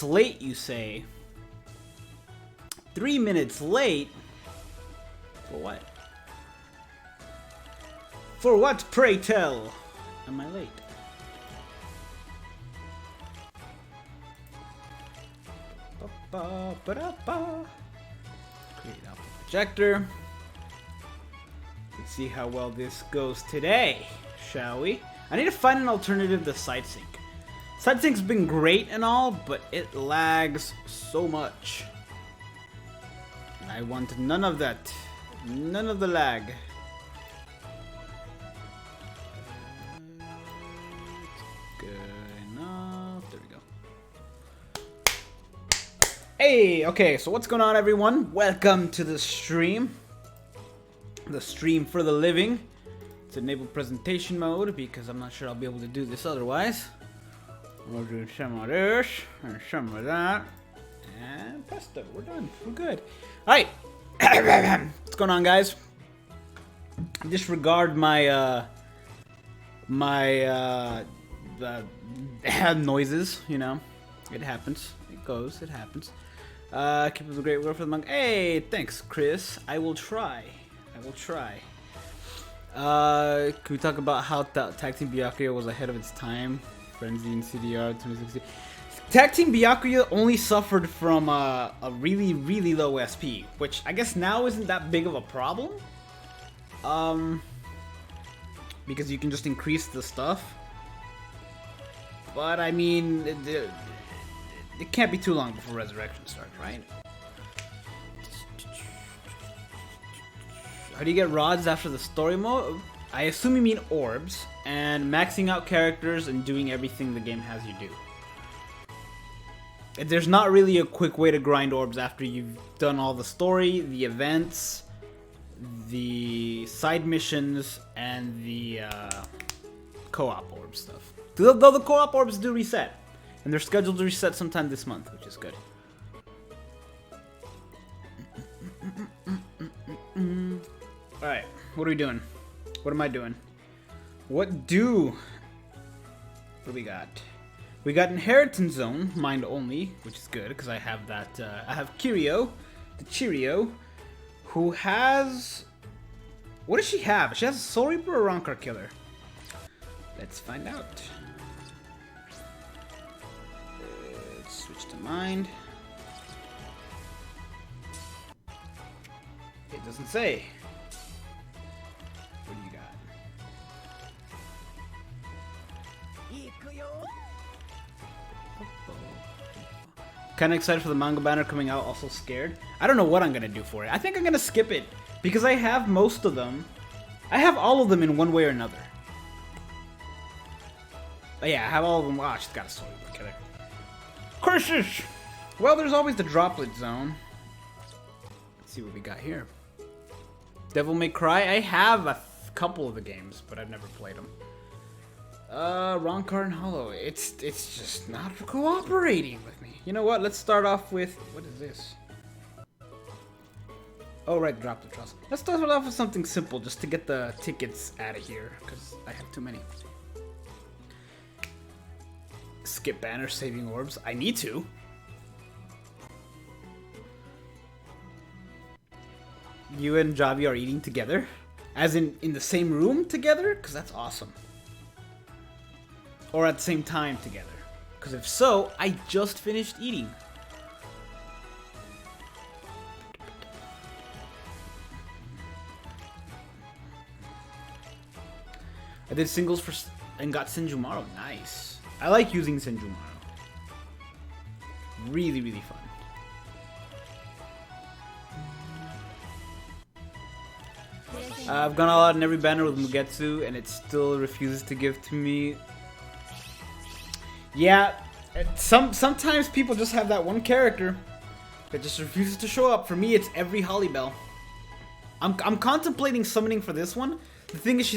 minutes late, you say? 3 minutes late? For what? For what, pray tell, am I late? Create output projector. Let's see how well this goes today, shall we? I need to find an alternative to SideSync. SideSync's been great and all, but it lags so much. And I want none of that. None of the lag. Good enough. There we go. Hey, okay, so what's going on, everyone? Welcome to the stream. The stream for the living. It's enable presentation mode because I'm not sure I'll be able to do this otherwise. We'll do some of this and some of that. And presto, we're done. We're good. Alright. What's going on, guys? Disregard my noises, you know. It happens. It goes. It happens. Keep up the great work for the monk. Hey, thanks, Chris. I will try. I will try. Can we talk about how Tag Team Byakuya was ahead of its time? Frenzy in CDR 2016. Tag Team Byakuya only suffered from a really, really low SP, which I guess now isn't that big of a problem. Because you can just increase the stuff. But I mean, it can't be too long before Resurrection starts, right? How do you get rods after the story mode? I assume you mean orbs, and maxing out characters and doing everything the game has you do. There's not really a quick way to grind orbs after you've done all the story, the events, the side missions, and the co-op orb stuff. Though the co-op orbs do reset, and they're scheduled to reset sometime this month, which is good. Alright, what are we doing? What am I doing? What do we got? We got Inheritance Zone, mind only, which is good, because I have that, I have Kiryu, the Cheerio, who has... What does she have? She has a Soul Reaper or Rancor Killer? Let's find out. Let's switch to mind. It doesn't say. What do you got? Kinda excited for the manga banner coming out, also scared. I don't know what I'm gonna do for it. I think I'm gonna skip it because I have most of them. I have all of them in one way or another. But yeah, I have all of them. Wow, she's got a Soul Reaper Killer. Curses! Well, there's always the Droplet Zone. Let's see what we got here. Devil May Cry. I have a couple of the games, but I've never played them. Rancor and Hollow. It's just not cooperating with me. You know what? Let's start off with... What is this? Oh, right. Drop the trust. Let's start off with something simple just to get the tickets out of here, because I have too many. Skip banner, saving orbs. I need to. You and Javi are eating together? As in the same room together? Because that's awesome. Or at the same time together. Because if so, I just finished eating. I did singles for and got Senjumaro. Nice. I like using Senjumaro. Really, really fun. I've gone all out in every banner with Mugetsu, and it still refuses to give to me. Yeah, sometimes people just have that one character that just refuses to show up. For me, it's every Holly Bell. I'm contemplating summoning for this one. The thing is,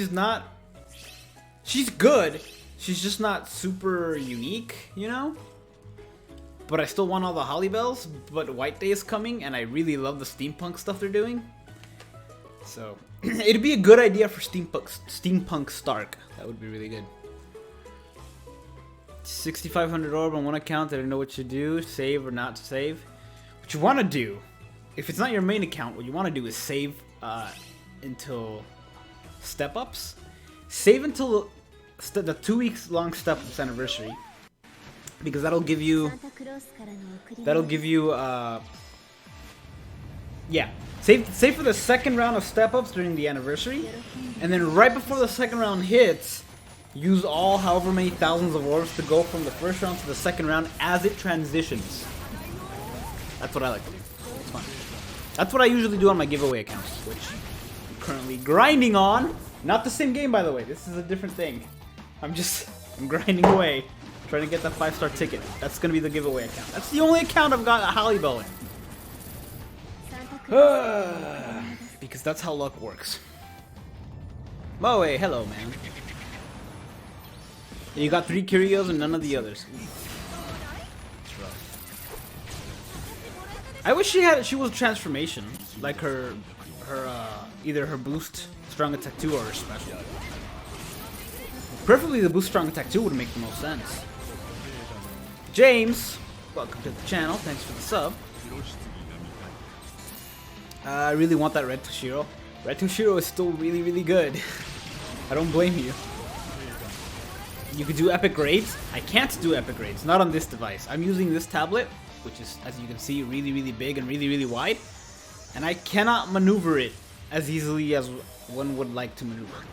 she's good. She's just not super unique, you know? But I still want all the Holly Bells, but White Day is coming, and I really love the steampunk stuff they're doing. So, it'd be a good idea for steampunk Stark. That would be really good. 6,500 orb on one account. I didn't know what to do. Save or not to save. What you want to do, if it's not your main account, what you want to do is save until step-ups. Save until the 2 weeks long step-ups anniversary. Because that'll give you... yeah. Save for the second round of step-ups during the anniversary. And then right before the second round hits... use all however many thousands of orbs to go from the first round to the second round as it transitions. That's what I like to do. It's fun. That's what I usually do on my giveaway accounts, which I'm currently grinding on. Not the same game, by the way. This is a different thing. I'm grinding away, trying to get that 5-star ticket. That's gonna be the giveaway account. That's the only account I've got a Holly Bell in. Because that's how luck works. Moe, hello, man. You got 3 Curios and none of the others. It's rough. I wish she was transformation, like her either her boost strong attack 2 or her special. Preferably the boost strong attack 2 would make the most sense. James, welcome to the channel. Thanks for the sub. I really want that Red Toshiro. Red Toshiro is still really, really good. I don't blame you. You could do epic raids. I can't do epic raids, not on this device. I'm using this tablet, which is, as you can see, really, really big and really, really wide. And I cannot maneuver it as easily as one would like to maneuver.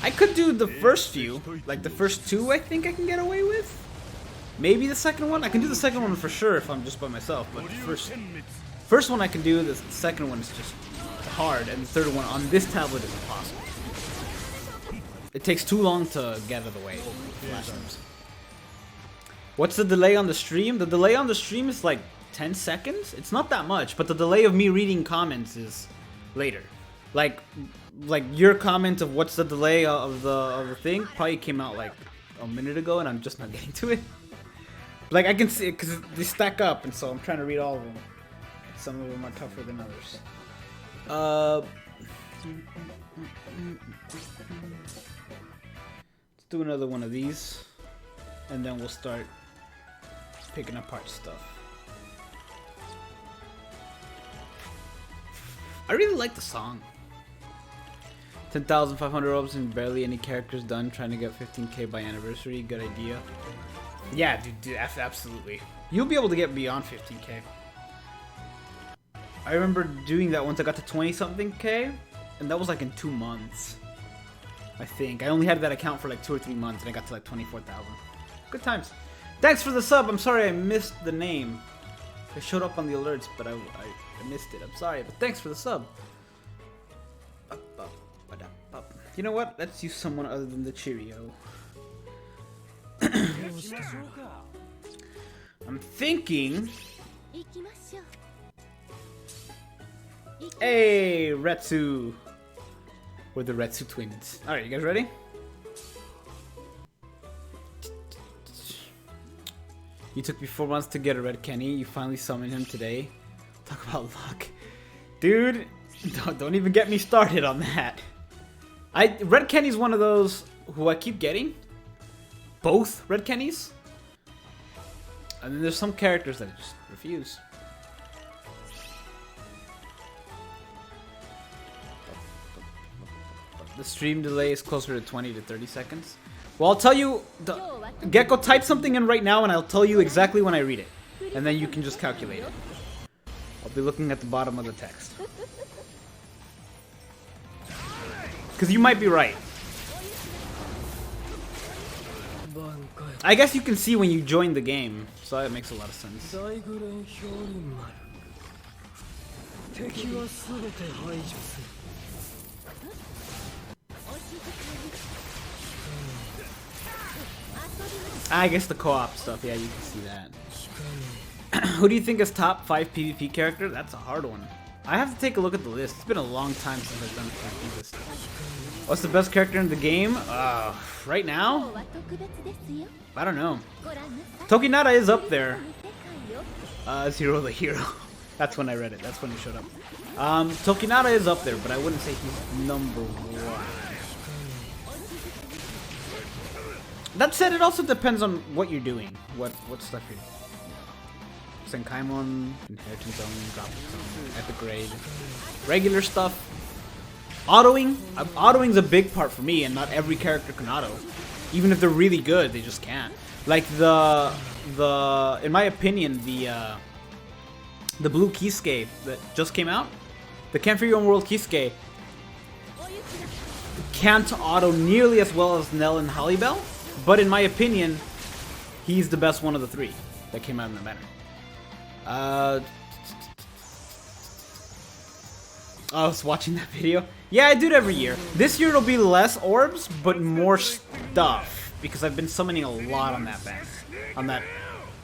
I could do the first few, like the first 2 I think I can get away with. Maybe the second one. I can do the second one for sure if I'm just by myself, but the first one I can do, the second one is just hard, and the third one on this tablet is impossible. It takes too long to get out of the way. What's the delay on the stream? The delay on the stream is like 10 seconds. It's not that much, but the delay of me reading comments is later. Like your comment of what's the delay of the thing probably came out like a minute ago, and I'm just not getting to it. Like I can see it because they stack up, and so I'm trying to read all of them. Some of them are tougher than others. Let's do another one of these, and then we'll start picking apart stuff. I really like the song. 10,500 robes and barely any characters done. Trying to get 15k by anniversary. Good idea. Yeah, dude, absolutely. You'll be able to get beyond 15k. I remember doing that once I got to 20-something k, and that was like in 2 months. I think. I only had that account for like 2 or 3 months, and I got to like 24,000. Good times. Thanks for the sub. I'm sorry I missed the name. It showed up on the alerts, but I missed it. I'm sorry, but thanks for the sub. You know what? Let's use someone other than the Cheerio. I'm thinking... Hey, Retsu! We're the Retsu twins. Alright, you guys ready? You took me 4 months to get a Red Kenny. You finally summoned him today. Talk about luck. Dude, don't even get me started on that. Red Kenny's one of those who I keep getting. Both Red Kennys. And then there's some characters that I just refuse. The stream delay is closer to 20 to 30 seconds. Well, I'll tell you, Gecko, type something in right now and I'll tell you exactly when I read it. And then you can just calculate it. I'll be looking at the bottom of the text. Because you might be right. I guess you can see when you join the game, so that makes a lot of sense. I guess the co-op stuff, yeah, you can see that. Who do you think is top 5 PvP character? That's a hard one. I have to take a look at the list. It's been a long time since I've done a PvP list. What's the best character in the game? Right now? I don't know. Tokinata is up there. Zero the Hero. That's when I read it. That's when he showed up. Tokinata is up there, but I wouldn't say he's number 1. That said, it also depends on what you're doing. What stuff you're doing. Senkaimon, Inheritance Zone, Drop Zone, Epic Grade. Regular stuff. Autoing? Autoing's a big part for me, and not every character can auto. Even if they're really good, they just can't. Like in my opinion, the blue Kisuke that just came out, the Can't Figure Your Own World Kisuke, can't auto nearly as well as Nell and Hollybell, but in my opinion, he's the best one of the three that came out in the banner. I was watching that video. Yeah, I do it every year. This year it'll be less orbs, but more stuff, because I've been summoning a lot on that banner, on that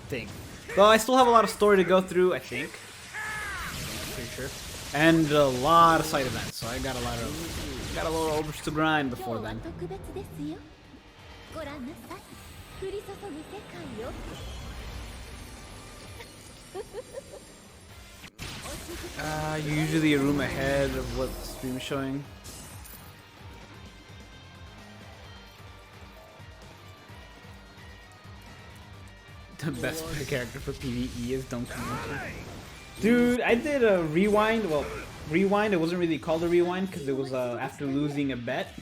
thing. Though I still have a lot of story to go through, I think. Pretty sure. And a lot of side events, so I got a lot of orbs to grind before then. You're usually a room ahead of what the stream is showing. The best character for PvE is Don't Come Into. Dude, I did a rewind. Well, rewind. It wasn't really called a rewind because it was after losing a bet.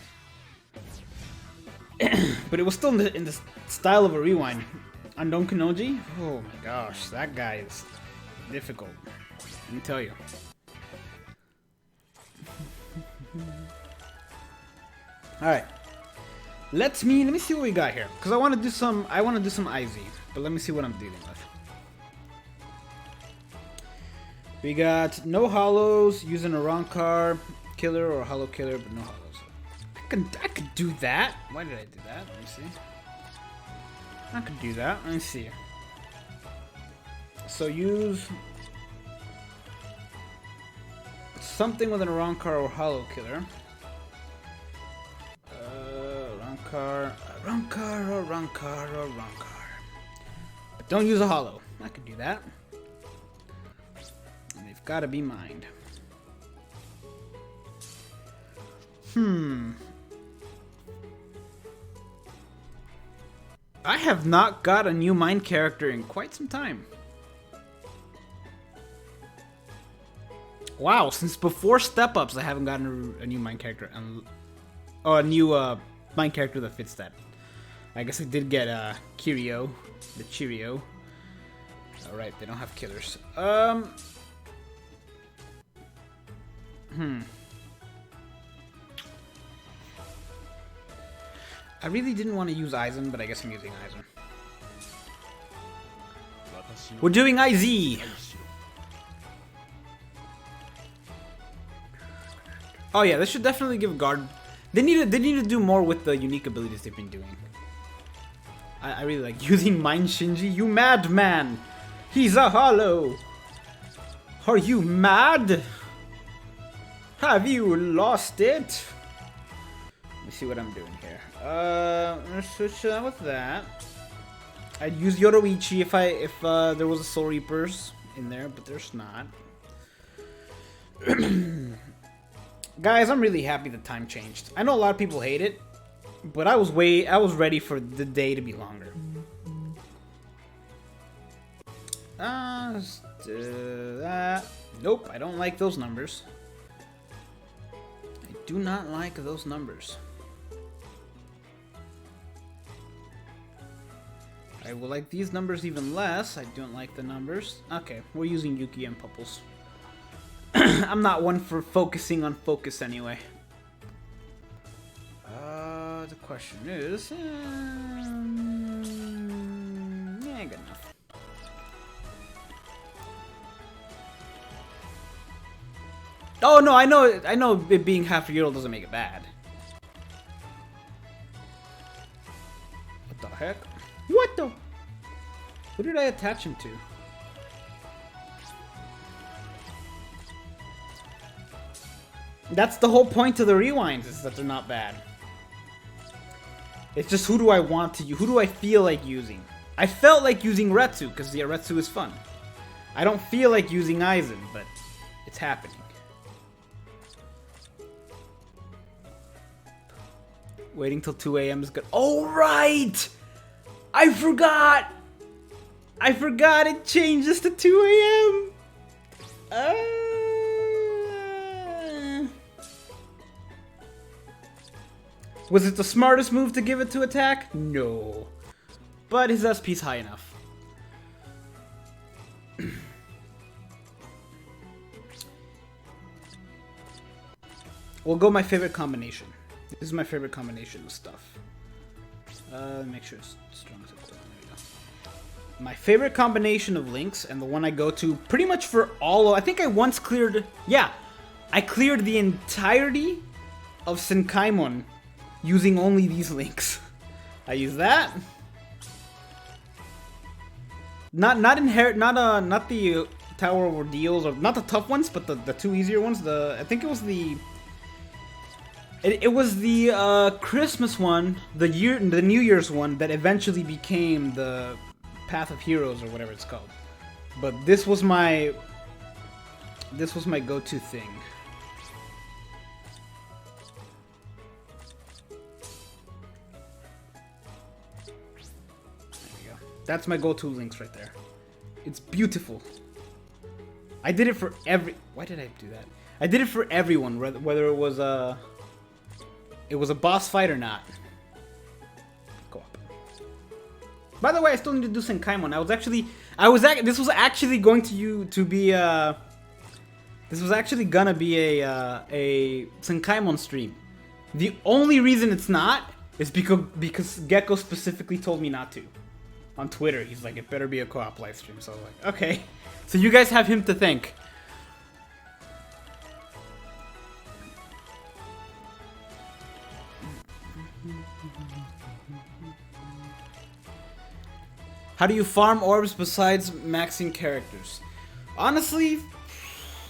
But it was still in the style of a rewind. On Don Kanoji? Oh my gosh, that guy is difficult. Let me tell you. Alright. Let me see what we got here. Because I want to do some IZ. But let me see what I'm dealing with. We got no hollows, using a Rankar killer or hollow killer, but no hollows. I could do that. Why did I do that? Let me see. I could do that. Let me see. So use something with an Rankar or hollow killer. Rankar. But don't use a hollow. I could do that. And they've got to be mined. I have not got a new mind character in quite some time. Wow, since before Step Ups, I haven't gotten a new mind character. Oh, a new mind character that fits that. I guess I did get Kiryu, the Cheerio. Alright, they don't have killers. I really didn't want to use Aizen, but I guess I'm using Aizen. We're doing IZ! Oh yeah, this should definitely give guard. They need to do more with the unique abilities they've been doing. I really like using Mind Shinji. You madman! He's a hollow! Are you mad? Have you lost it? Let me see what I'm doing here. I'm gonna switch with that. I'd use Yoroichi if there was a Soul Reapers in there, but there's not. Guys, I'm really happy the time changed. I know a lot of people hate it, but I was ready for the day to be longer. Let's do that. Nope, I don't like those numbers. I do not like those numbers. I will like these numbers even less. I don't like the numbers. Okay, we're using Yuki and Pupples. I'm not one for focusing on focus anyway. The question is... yeah, good enough. Oh no, I know it being half a euro doesn't make it bad. What the heck? What the? Who did I attach him to? That's the whole point of the rewinds, is that they're not bad. It's just who do I want to use? Who do I feel like using? I felt like using Retsu, because the Retsu is fun. I don't feel like using Aizen, but it's happening. Waiting till 2 a.m. is good. Oh, right! I forgot! It changes to 2 a.m. Was it the smartest move to give it to attack? No. But his SP's high enough. We'll go my favorite combination. This is my favorite combination of stuff. Make sure it's strong as it's. There we go. My favorite combination of links, and the one I go to pretty much for all of, I think I once cleared, yeah, I cleared the entirety of Senkaimon using only these links. I use that. Not the Tower of Ordeals, or not the tough ones, but the two easier ones. I think it was the Christmas one, the New Year's one that eventually became the Path of Heroes or whatever it's called. But this was my go-to thing. That's my go-to links right there. It's beautiful. I did it for why did I do that? I did it for everyone, whether it was a boss fight or not. Co-op. By the way, I still need to do Senkaimon. This was actually going to be a Senkaimon stream. The only reason it's not is because Gecko specifically told me not to. On Twitter, he's like, it better be a co-op live stream. So I was like, okay. So you guys have him to thank. How do you farm orbs besides maxing characters? Honestly,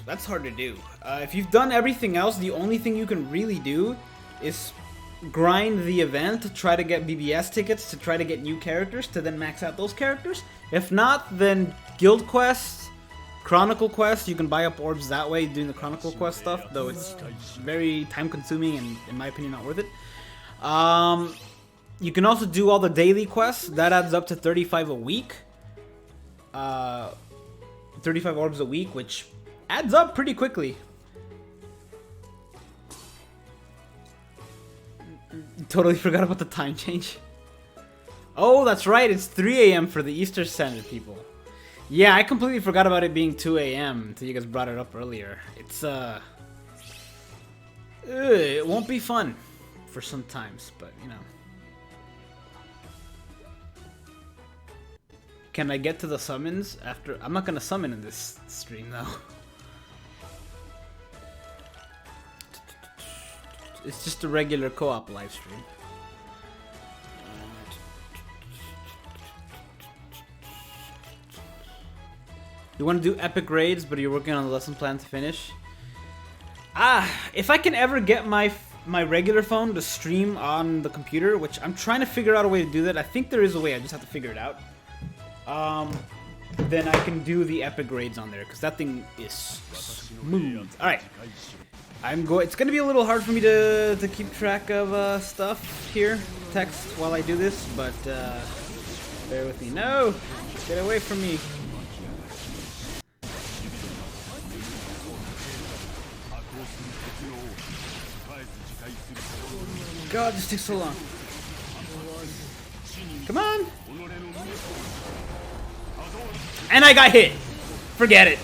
that's hard to do. If you've done everything else, the only thing you can really do is grind the event to try to get BBS tickets, to try to get new characters, to then max out those characters. If not, then guild quests, chronicle quests, you can buy up orbs that way doing the chronicle quest stuff, though it's very time consuming and in my opinion not worth it. You can also do all the daily quests, that adds up to 35 a week. 35 orbs a week, which adds up pretty quickly. Totally forgot about the time change. Oh, that's right. It's 3 a.m. for the Eastern Standard people. Yeah, I completely forgot about it being 2 a.m. until you guys brought it up earlier. It's, it won't be fun for some times, but, you know. Can I get to the summons after? I'm not gonna summon in this stream, though. It's just a regular co-op live stream. You want to do epic raids, but you're working on the lesson plan to finish? If I can ever get my regular phone to stream on the computer, which I'm trying to figure out a way to do that. I think there is a way, I just have to figure it out. Then I can do the epic raids on there, because that thing is smooth. Alright. It's gonna be a little hard for me to keep track of stuff here, text, while I do this, but bear with me. No! Get away from me. God, this takes so long. Come on! And I got hit! Forget it.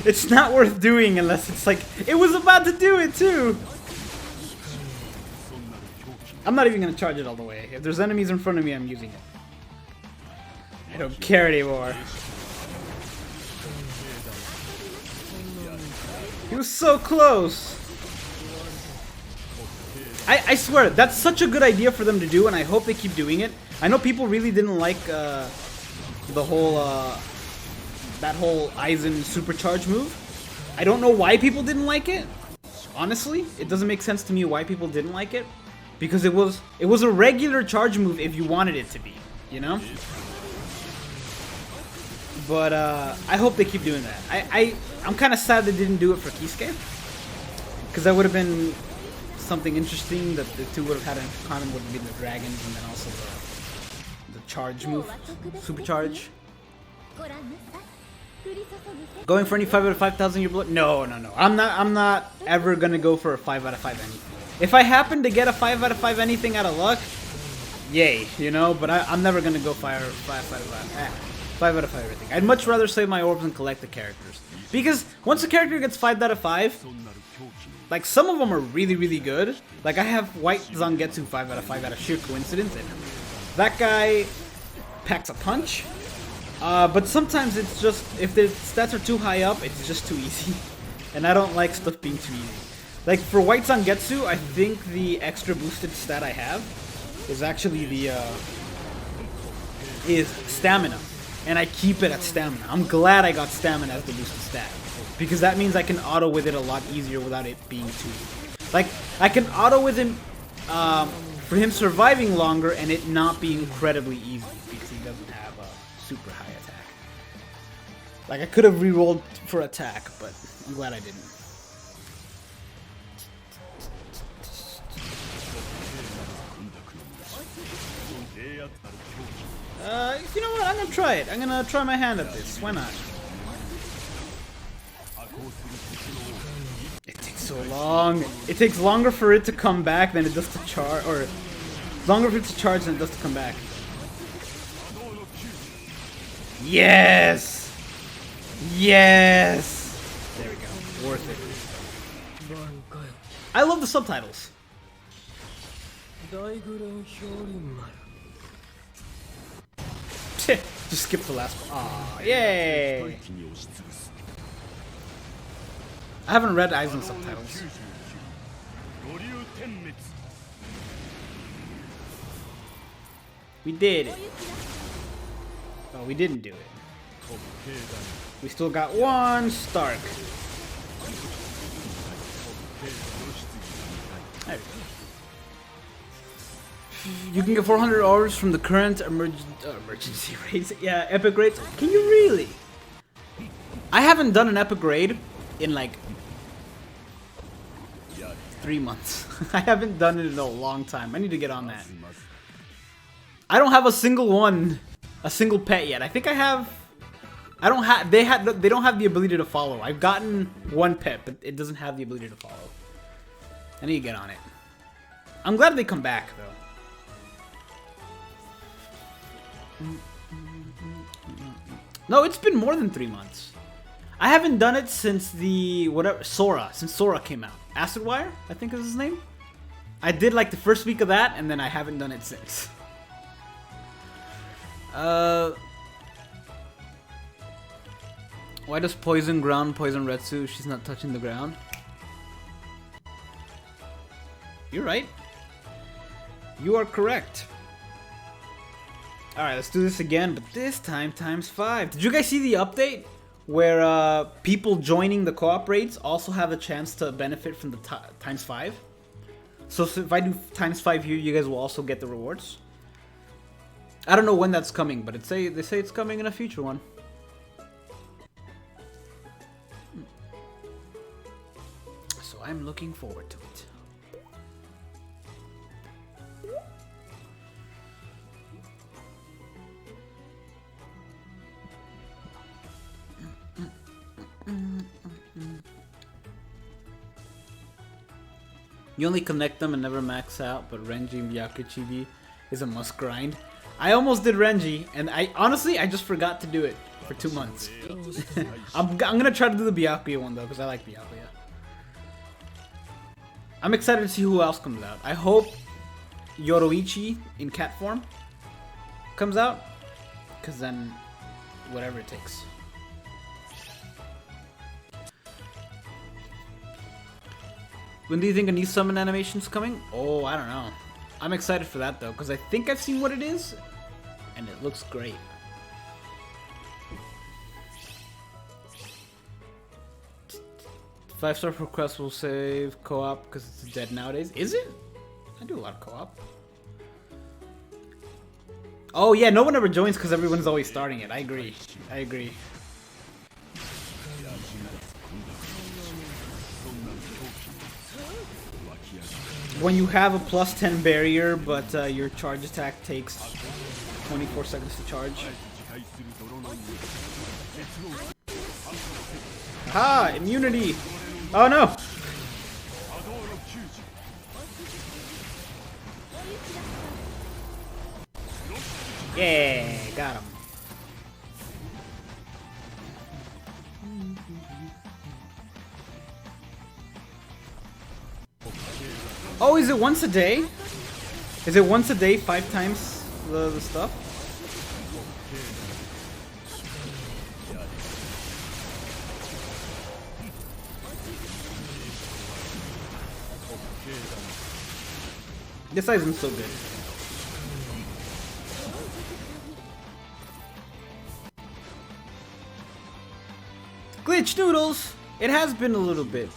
It's not worth doing unless it's like, it was about to do it too! I'm not even gonna charge it all the way. If there's enemies in front of me, I'm using it. I don't care anymore. He was so close! I swear, that's such a good idea for them to do, and I hope they keep doing it. I know people really didn't like the whole, that whole Aizen supercharge move. I don't know why people didn't like it. Honestly, it doesn't make sense to me why people didn't like it. Because it was a regular charge move if you wanted it to be, you know? But I hope they keep doing that. I'm kind of sad they didn't do it for Kisuke. Because that would have been something interesting that the two would have had in common would be the dragons and then also the charge move, supercharge. Going for any 5 out of 5,000 year blood? No. I'm not ever gonna go for a 5 out of 5 anything. If I happen to get a 5 out of 5 anything out of luck, yay, you know. But I'm never gonna go 5 out of 5 everything. I'd much rather save my orbs and collect the characters, because once a character gets 5 out of 5, like some of them are really good. Like I have White Zangetsu 5 out of 5 out of sheer coincidence, and that guy packs a punch. But sometimes it's just, if the stats are too high up, it's just too easy. And I don't like stuff being too easy. Like for White Zangetsu, I think the extra boosted stat I have is actually is stamina. And I keep it at stamina. I'm glad I got stamina as the boosted stat, because that means I can auto with it a lot easier without it being too easy. Like, I can auto with him for him surviving longer and it not being incredibly easy, because he doesn't have a super high attack. Like, I could have rerolled for attack, but I'm glad I didn't. You know what? I'm gonna try it. I'm gonna try my hand at this. Why not? It takes so long. It takes longer for it to come back than it does to charge, or longer for it to charge than it does to come back. Yes! Yes! There we go. Worth it. I love the subtitles. Just skip the last one. Aw, yay! I haven't read Aizen subtitles. We did it. Oh, we didn't do it. We still got one Stark. There we go. You can get 400 ores from the current emergency rates. Yeah, epic rates. Can you really? I haven't done an epic raid in like 3 months. I haven't done it in a long time. I need to get on that. I don't have a single pet yet. I think I have. I don't have. They don't have the ability to follow. I've gotten one pet, but it doesn't have the ability to follow. I need to get on it. I'm glad they come back though. No, it's been more than 3 months. I haven't done it since since Sora came out. Acid Wire, I think is his name. I did like the first week of that, and then I haven't done it since. Why does Poison Ground poison Retsu? She's not touching the ground. You're right. You are correct. Alright, let's do this again, but this time ×5. Did you guys see the update? Where people joining the co-op raids also have a chance to benefit from the ×5? So if I do ×5 here, you guys will also get the rewards? I don't know when that's coming, but they say it's coming in a future one. So I'm looking forward to it. You only connect them and never max out, but Renji and Byakuchibi is a must grind. I almost did Renji, and honestly, I just forgot to do it for 2 months. I'm gonna try to do the Byakuya one though, because I like Byakuya. I'm excited to see who else comes out. I hope Yoroichi in cat form comes out, because then whatever it takes. When do you think a new summon animation's coming? Oh, I don't know. I'm excited for that though, because I think I've seen what it is, and it looks great. Five-star request will save co-op because it's dead nowadays. Is it? I do a lot of co-op. Oh yeah, no one ever joins because everyone's always starting it. I agree. I agree. When you have a +10 barrier, but your charge attack takes 24 seconds to charge. Ha! Immunity! Oh no! Yeah, got him. Oh, is it once a day? Is it once a day, 5 times the stuff? This isn't so good. Glitch noodles! It has been a little bit.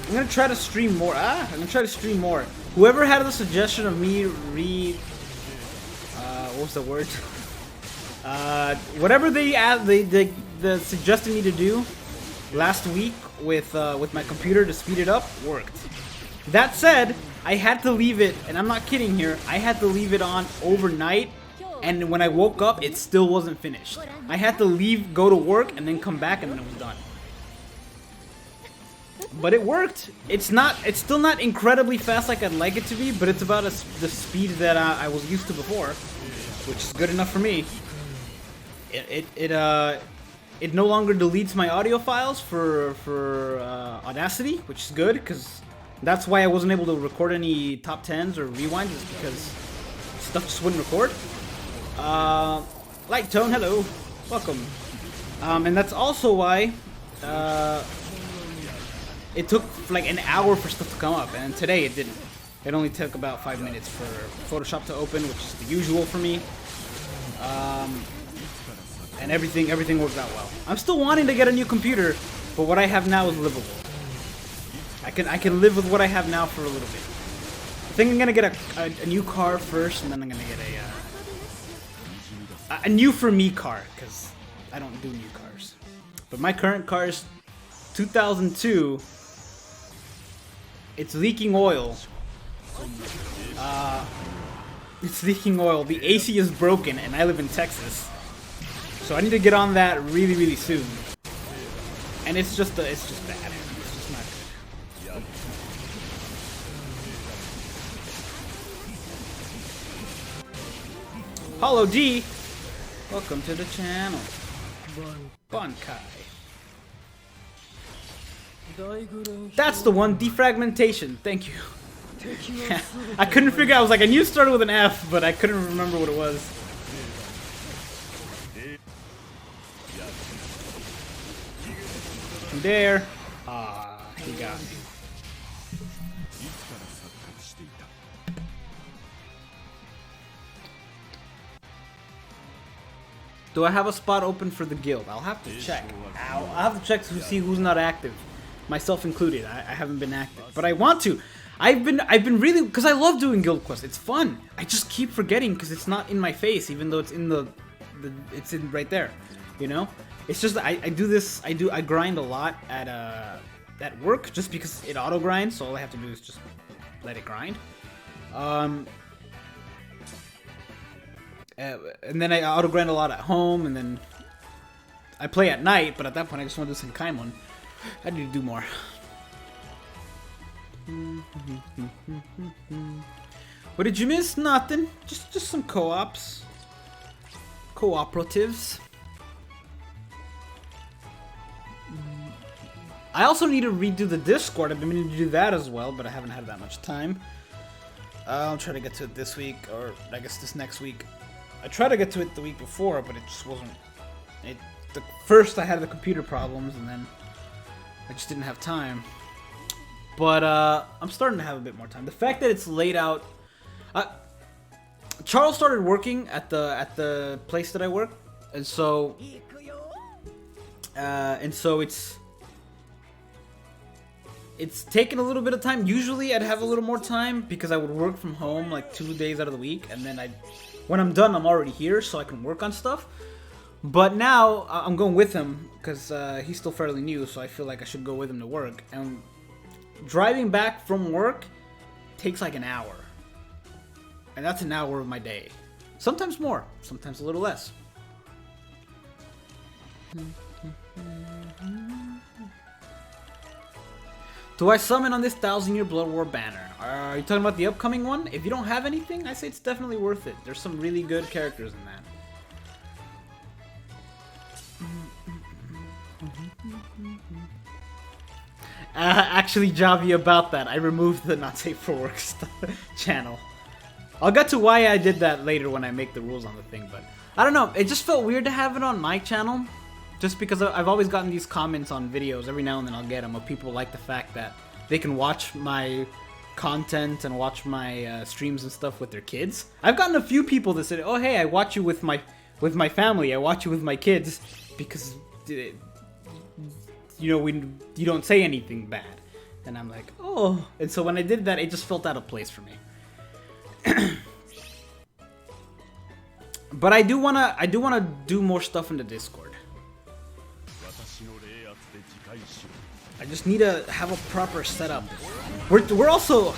I'm gonna try to stream more. I'm gonna try to stream more. Whoever had the suggestion of me what was the word? Whatever they suggested me to do last week with my computer to speed it up worked. That said, I had to leave it, and I'm not kidding here. I had to leave it on overnight, and when I woke up, it still wasn't finished. I had to leave, go to work, and then come back, and then it was done. But it worked. It's still not incredibly fast like I'd like it to be, but it's about the speed that I was used to before, which is good enough for me. It no longer deletes my audio files for Audacity, which is good, because that's why I wasn't able to record any top 10s or rewinds, is because stuff just wouldn't record. Light Tone, hello, welcome. And that's also why it took like an hour for stuff to come up, and today it didn't. It only took about 5 minutes for Photoshop to open, which is the usual for me. And everything worked out well. I'm still wanting to get a new computer, but what I have now is livable. I can live with what I have now for a little bit. I think I'm gonna get a new car first, and then I'm gonna get a new for me car, because I don't do new cars. But my current car is 2002. It's leaking oil. It's leaking oil. The AC is broken, and I live in Texas. So I need to get on that really, really soon. And it's just bad. It's just not good. Hollow D, welcome to the channel. Bankai. That's the one, defragmentation. Thank you. I couldn't figure out. I was like, I knew it started with an F, but I couldn't remember what it was. There. Ah, he got me. Do I have a spot open for the guild? I'll have to check. I'll have to check to see who's not active, myself included. I haven't been active, but I want to. I've been really, because I love doing guild quests. It's fun. I just keep forgetting because it's not in my face, even though it's in it's in right there. You know, it's just I do this. I grind a lot at work just because it auto grinds. So all I have to do is just let it grind. And then I auto grind a lot at home, and then I play at night. But at that point, I just want to do some Kaimon. I need to do more. What did you miss? Nothing. Just some co-ops. Cooperatives. I also need to redo the Discord. I've been meaning to do that as well, but I haven't had that much time. I'll try to get to it this week, or I guess this next week. I tried to get to it the week before, but it just wasn't. First I had the computer problems, and then I just didn't have time. But I'm starting to have a bit more time. The fact that it's laid out. Charles started working at the place that I work, and so it's taken a little bit of time. Usually I'd have a little more time because I would work from home like 2 days out of the week, and then when I'm done, I'm already here, so I can work on stuff. But now I'm going with him because he's still fairly new, so I feel like I should go with him to work. And driving back from work takes like an hour. And that's an hour of my day. Sometimes more, sometimes a little less. Do I summon on this 1000-year Blood War banner? Are you talking about the upcoming one? If you don't have anything, I say it's definitely worth it. There's some really good characters in that. Actually, Javi, about that, I removed the Not Safe for Work channel. I'll get to why I did that later when I make the rules on the thing, but I don't know. It just felt weird to have it on my channel. Just because I've always gotten these comments on videos, every now and then I'll get them, of people like the fact that they can watch my content and watch my streams and stuff with their kids. I've gotten a few people that said, "Oh, hey, I watch you with my family. I watch you with my kids because you know you don't say anything bad." And I'm like, "Oh." And so when I did that, it just felt out of place for me. But I do wanna do more stuff in the Discord. I just need to have a proper setup. We're also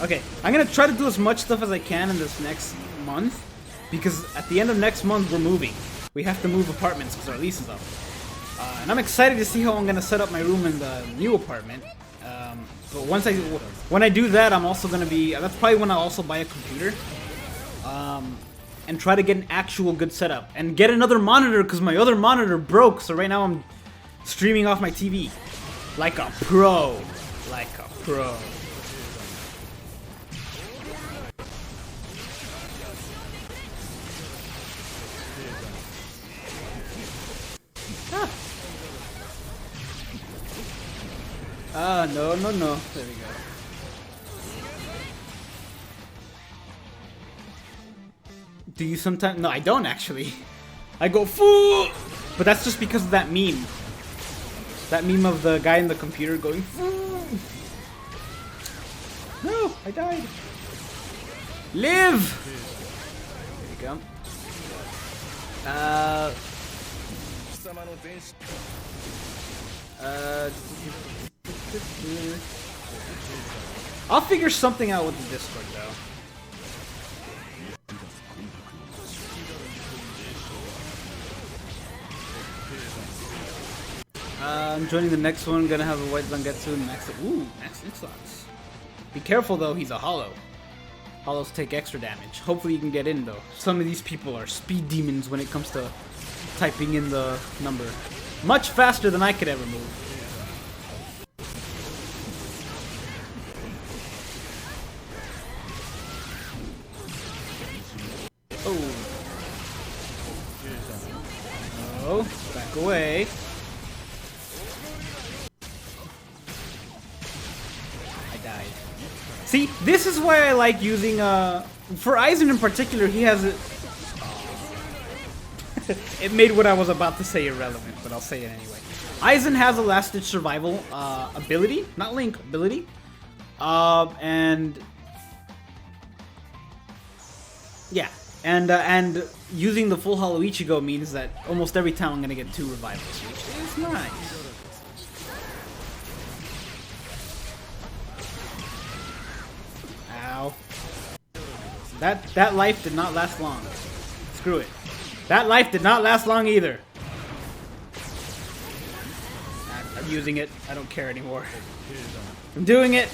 okay. I'm gonna try to do as much stuff as I can in this next month because at the end of next month we're moving. We have to move apartments because our lease is up, and I'm excited to see how I'm gonna set up my room in the new apartment. But when I do that, I'm also gonna be. That's probably when I'll also buy a computer. And try to get an actual good setup and get another monitor because my other monitor broke. So right now I'm streaming off my TV like a pro, like a pro. No. There we go. Do you sometimes? No, I don't actually. I go foo, but that's just because of that meme. That meme of the guy in the computer going foo. No, I died. Live. There we go. I'll figure something out with the Discord though. I'm joining the next one. Gonna have a white Zangetsu max. Ooh, max slots. Be careful though. He's a hollow. Hollows take extra damage. Hopefully you can get in though. Some of these people are speed demons when it comes to typing in the number. Much faster than I could ever move. Oh. Oh, back away. See, this is why I like using, for Aizen in particular, he has it. It made what I was about to say irrelevant, but I'll say it anyway. Aizen has a last-ditch survival, ability, not Link, ability. And using the full Hollow Ichigo means that almost every time I'm gonna get 2 revivals, which is nice. That life did not last long. Screw it. That life did not last long either. I'm using it. I don't care anymore. I'm doing it.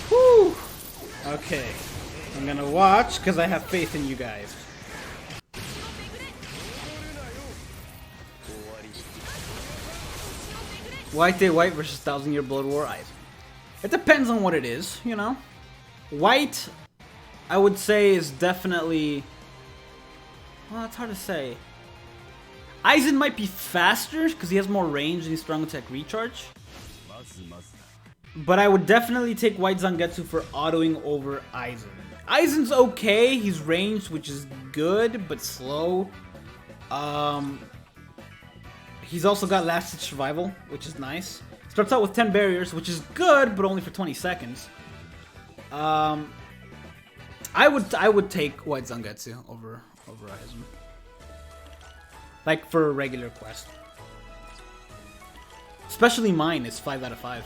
Whew. Okay. I'm gonna watch because I have faith in you guys. White Day White versus 1000-year Blood War Ice. It depends on what it is, you know. White, I would say, is definitely. Well, it's hard to say. Aizen might be faster because he has more range and he's strong attack recharge. But I would definitely take White Zangetsu for autoing over Aizen. Aizen's okay, he's ranged, which is good, but slow. He's also got Last Ditch Survival, which is nice. Starts out with 10 barriers, which is good, but only for 20 seconds. I would take White Zangetsu over Aizen. Like for a regular quest. Especially mine is 5 out of 5.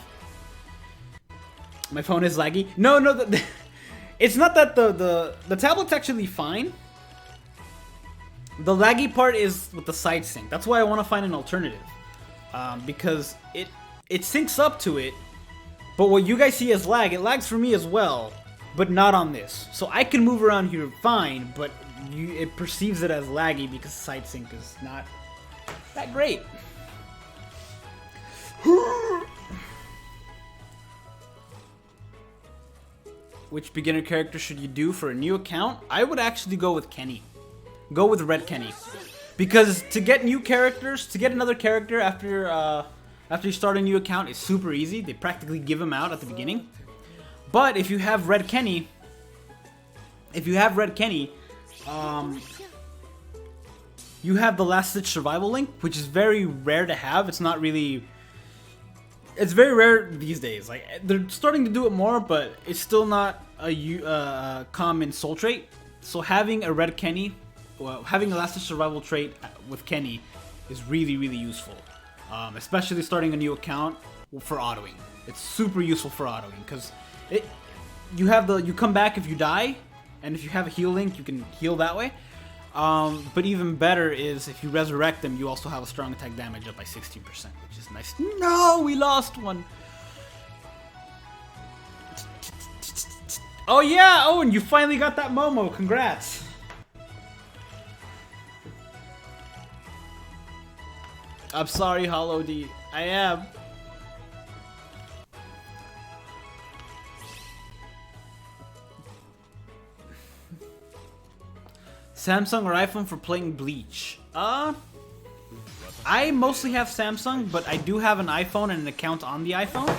My phone is laggy. No, it's not that the tablet's actually fine. The laggy part is with the side sync. That's why I want to find an alternative. Because it syncs up to it, but what you guys see as lag, it lags for me as well, but not on this. So I can move around here fine, but it perceives it as laggy because side sync is not that great. Which beginner character should you do for a new account? I would actually go with Kenny. Go with Red Kenny. Because to get new characters, to get another character after you start a new account is super easy. They practically give them out at the beginning. But if you have Red Kenny, you have the Last Ditch Survival link, which is very rare to have. It's not really... It's very rare these days. Like, they're starting to do it more, but it's still not a common soul trait. So having a Red Kenny, well, having a Last Ditch Survival trait with Kenny is really, really useful. Especially starting a new account for autoing. It's super useful for autoing because you come back if you die, and if you have a heal link, you can heal that way. But even better is if you resurrect them, you also have a strong attack damage up by 16%, which is nice. No, we lost one. Oh yeah, Owen, you finally got that Momo. Congrats. I'm sorry, Hollow D. I am. Samsung or iPhone for playing Bleach? I mostly have Samsung, but I do have an iPhone and an account on the iPhone.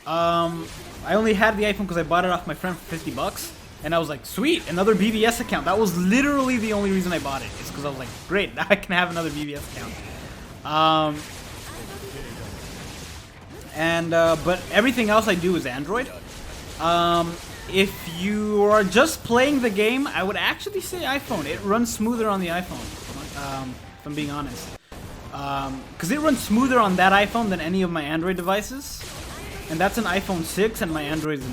I only had the iPhone because I bought it off my friend for 50 bucks. And I was like, sweet, another BBS account. That was literally the only reason I bought it. It's because I was like, great, now I can have another BBS account. But everything else I do is Android. If you are just playing the game, I would actually say iPhone. It runs smoother on the iPhone, if I'm being honest. Because it runs smoother on that iPhone than any of my Android devices. And that's an iPhone 6 and my Android is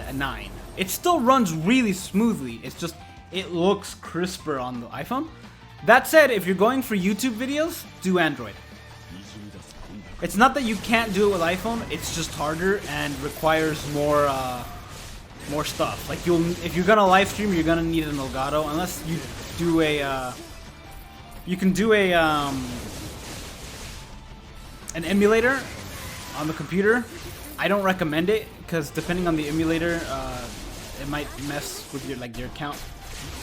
a 9. It still runs really smoothly. It's just, it looks crisper on the iPhone. That said, if you're going for YouTube videos, do Android. It's not that you can't do it with iPhone, it's just harder and requires more stuff. Like if you're gonna live stream, you're gonna need an Elgato, unless you do you can do an emulator on the computer. I don't recommend it because depending on the emulator, it might mess with your account.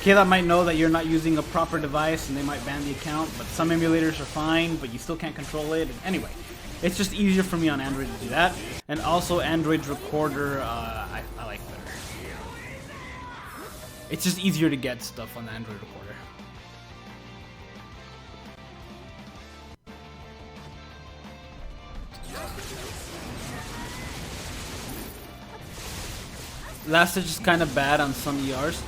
Kayla might know that you're not using a proper device and they might ban the account, but some emulators are fine, but you still can't control it. Anyway, it's just easier for me on Android to do that. And also Android's recorder, I like better. It's just easier to get stuff on the Android recorder. Last Ditch is kind of bad on some ERs.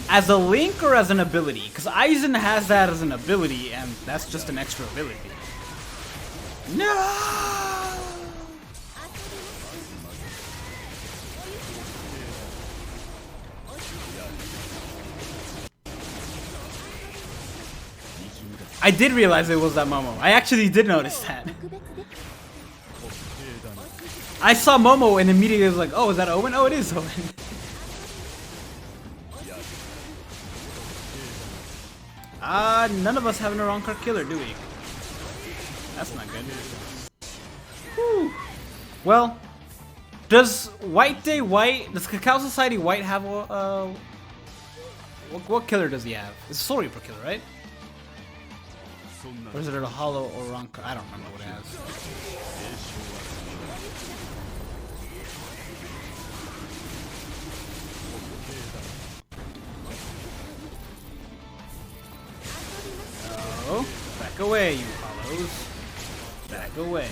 As a link or as an ability? Because Aizen has that as an ability, and that's just an extra ability. No! I did realize it was that Momo. I actually did notice that. I saw Momo and immediately was like, oh, is that Owen? Oh, it is Owen. None of us have an Arankar killer, do we? That's not good. Whew. Well, does Cacao Society White have a, what killer does he have? It's a Soul Reaper killer, right? Or is it a Hollow Arankar? I don't remember what it has. Oh. Back away, you hollows. Back away.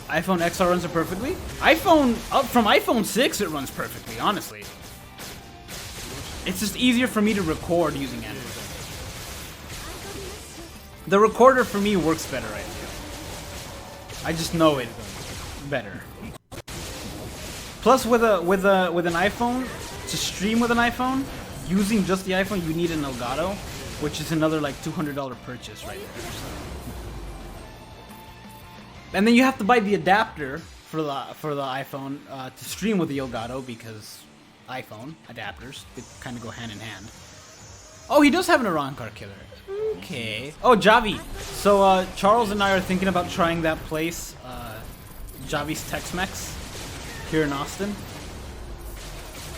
iPhone XR runs it perfectly. From iPhone 6 it runs perfectly, honestly. It's just easier for me to record using Android. The recorder for me works better, I feel. I just know it better. Plus with an iPhone, to stream with an iPhone, using just the iPhone, you need an Elgato, which is another like $200 purchase right there. And then you have to buy the adapter for the iPhone to stream with the Elgato, because iPhone adapters, they kind of go hand in hand. Oh, he does have an Iran car killer. Okay. Oh, Javi. So Charles and I are thinking about trying that place, Javi's Tex-Mex, here in Austin,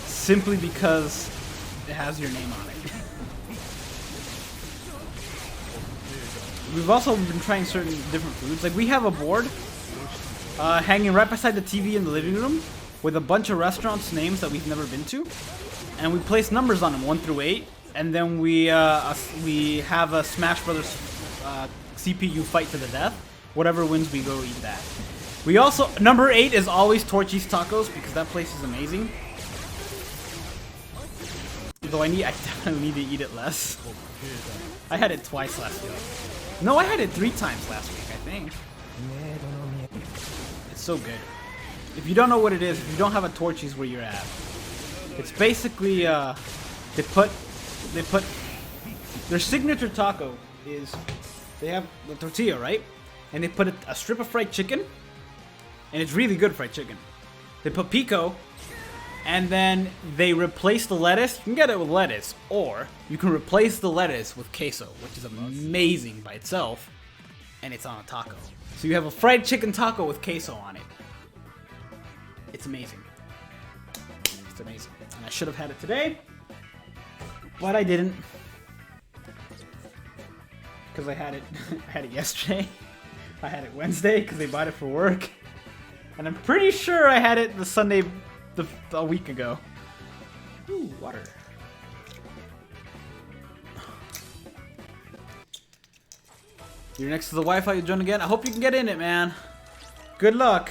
simply because it has your name on it. We've also been trying certain different foods. Like, we have a board hanging right beside the TV in the living room with a bunch of restaurants' names that we've never been to, and we place numbers on them, 1 through 8, and then we have a Smash Brothers CPU fight to the death. Whatever wins, we go eat that. We also, number 8 is always Torchy's Tacos, because that place is amazing. Though I definitely need to eat it less. I had it twice last week. No, I had it 3 times last week, I think. It's so good. If you don't know what it is, if you don't have a Torchy's where you're at, it's basically they put their signature taco is, they have the tortilla, right? And they put a strip of fried chicken, and it's really good fried chicken. They put pico, and then they replace the lettuce. You can get it with lettuce, or you can replace the lettuce with queso, which is amazing by itself, and it's on a taco. So you have a fried chicken taco with queso on it. It's amazing. It's amazing. And I should have had it today, but I didn't, because I had it yesterday. I had it Wednesday because they bought it for work, and I'm pretty sure I had it the Sunday a week ago. Ooh, water. You're next to the Wi-Fi. You join again. I hope you can get in it, man. Good luck.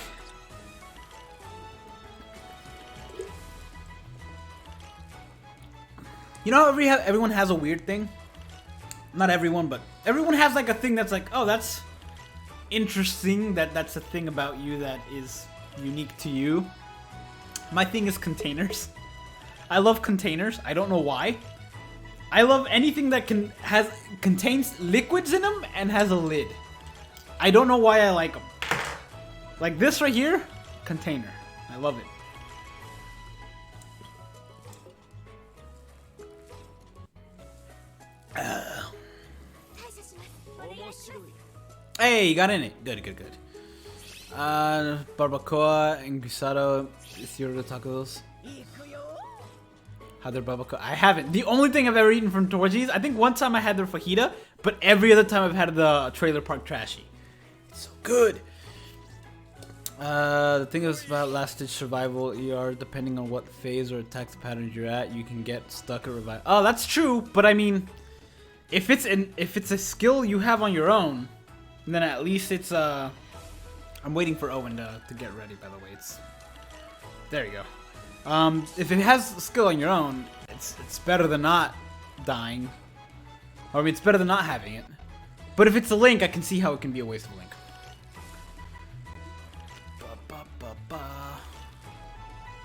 You know how everyone has a weird thing? Not everyone, but everyone has like a thing that's like, oh, that's interesting. That's a thing about you that is unique to you. My thing is containers. I love containers. I don't know why. I love anything that contains liquids in them and has a lid. I don't know why I like them. Like this right here, container. I love it. Hey, you got in it. Good, good, good. Barbacoa and guisado is your tacos. Had their barbacoa? I haven't. The only thing I've ever eaten from Torchy's, I think one time I had their fajita, but every other time I've had the Trailer Park Trashy. It's so good. The thing is about last ditch survival ER, depending on what phase or attack pattern you're at, you can get stuck at revival. Oh, that's true, but I mean, if it's a skill you have on your own, then at least it's I'm waiting for Owen to get ready, by the way. There you go. If it has a skill on your own, it's better than not dying. Or I mean, it's better than not having it. But if it's a Link, I can see how it can be a waste of Link.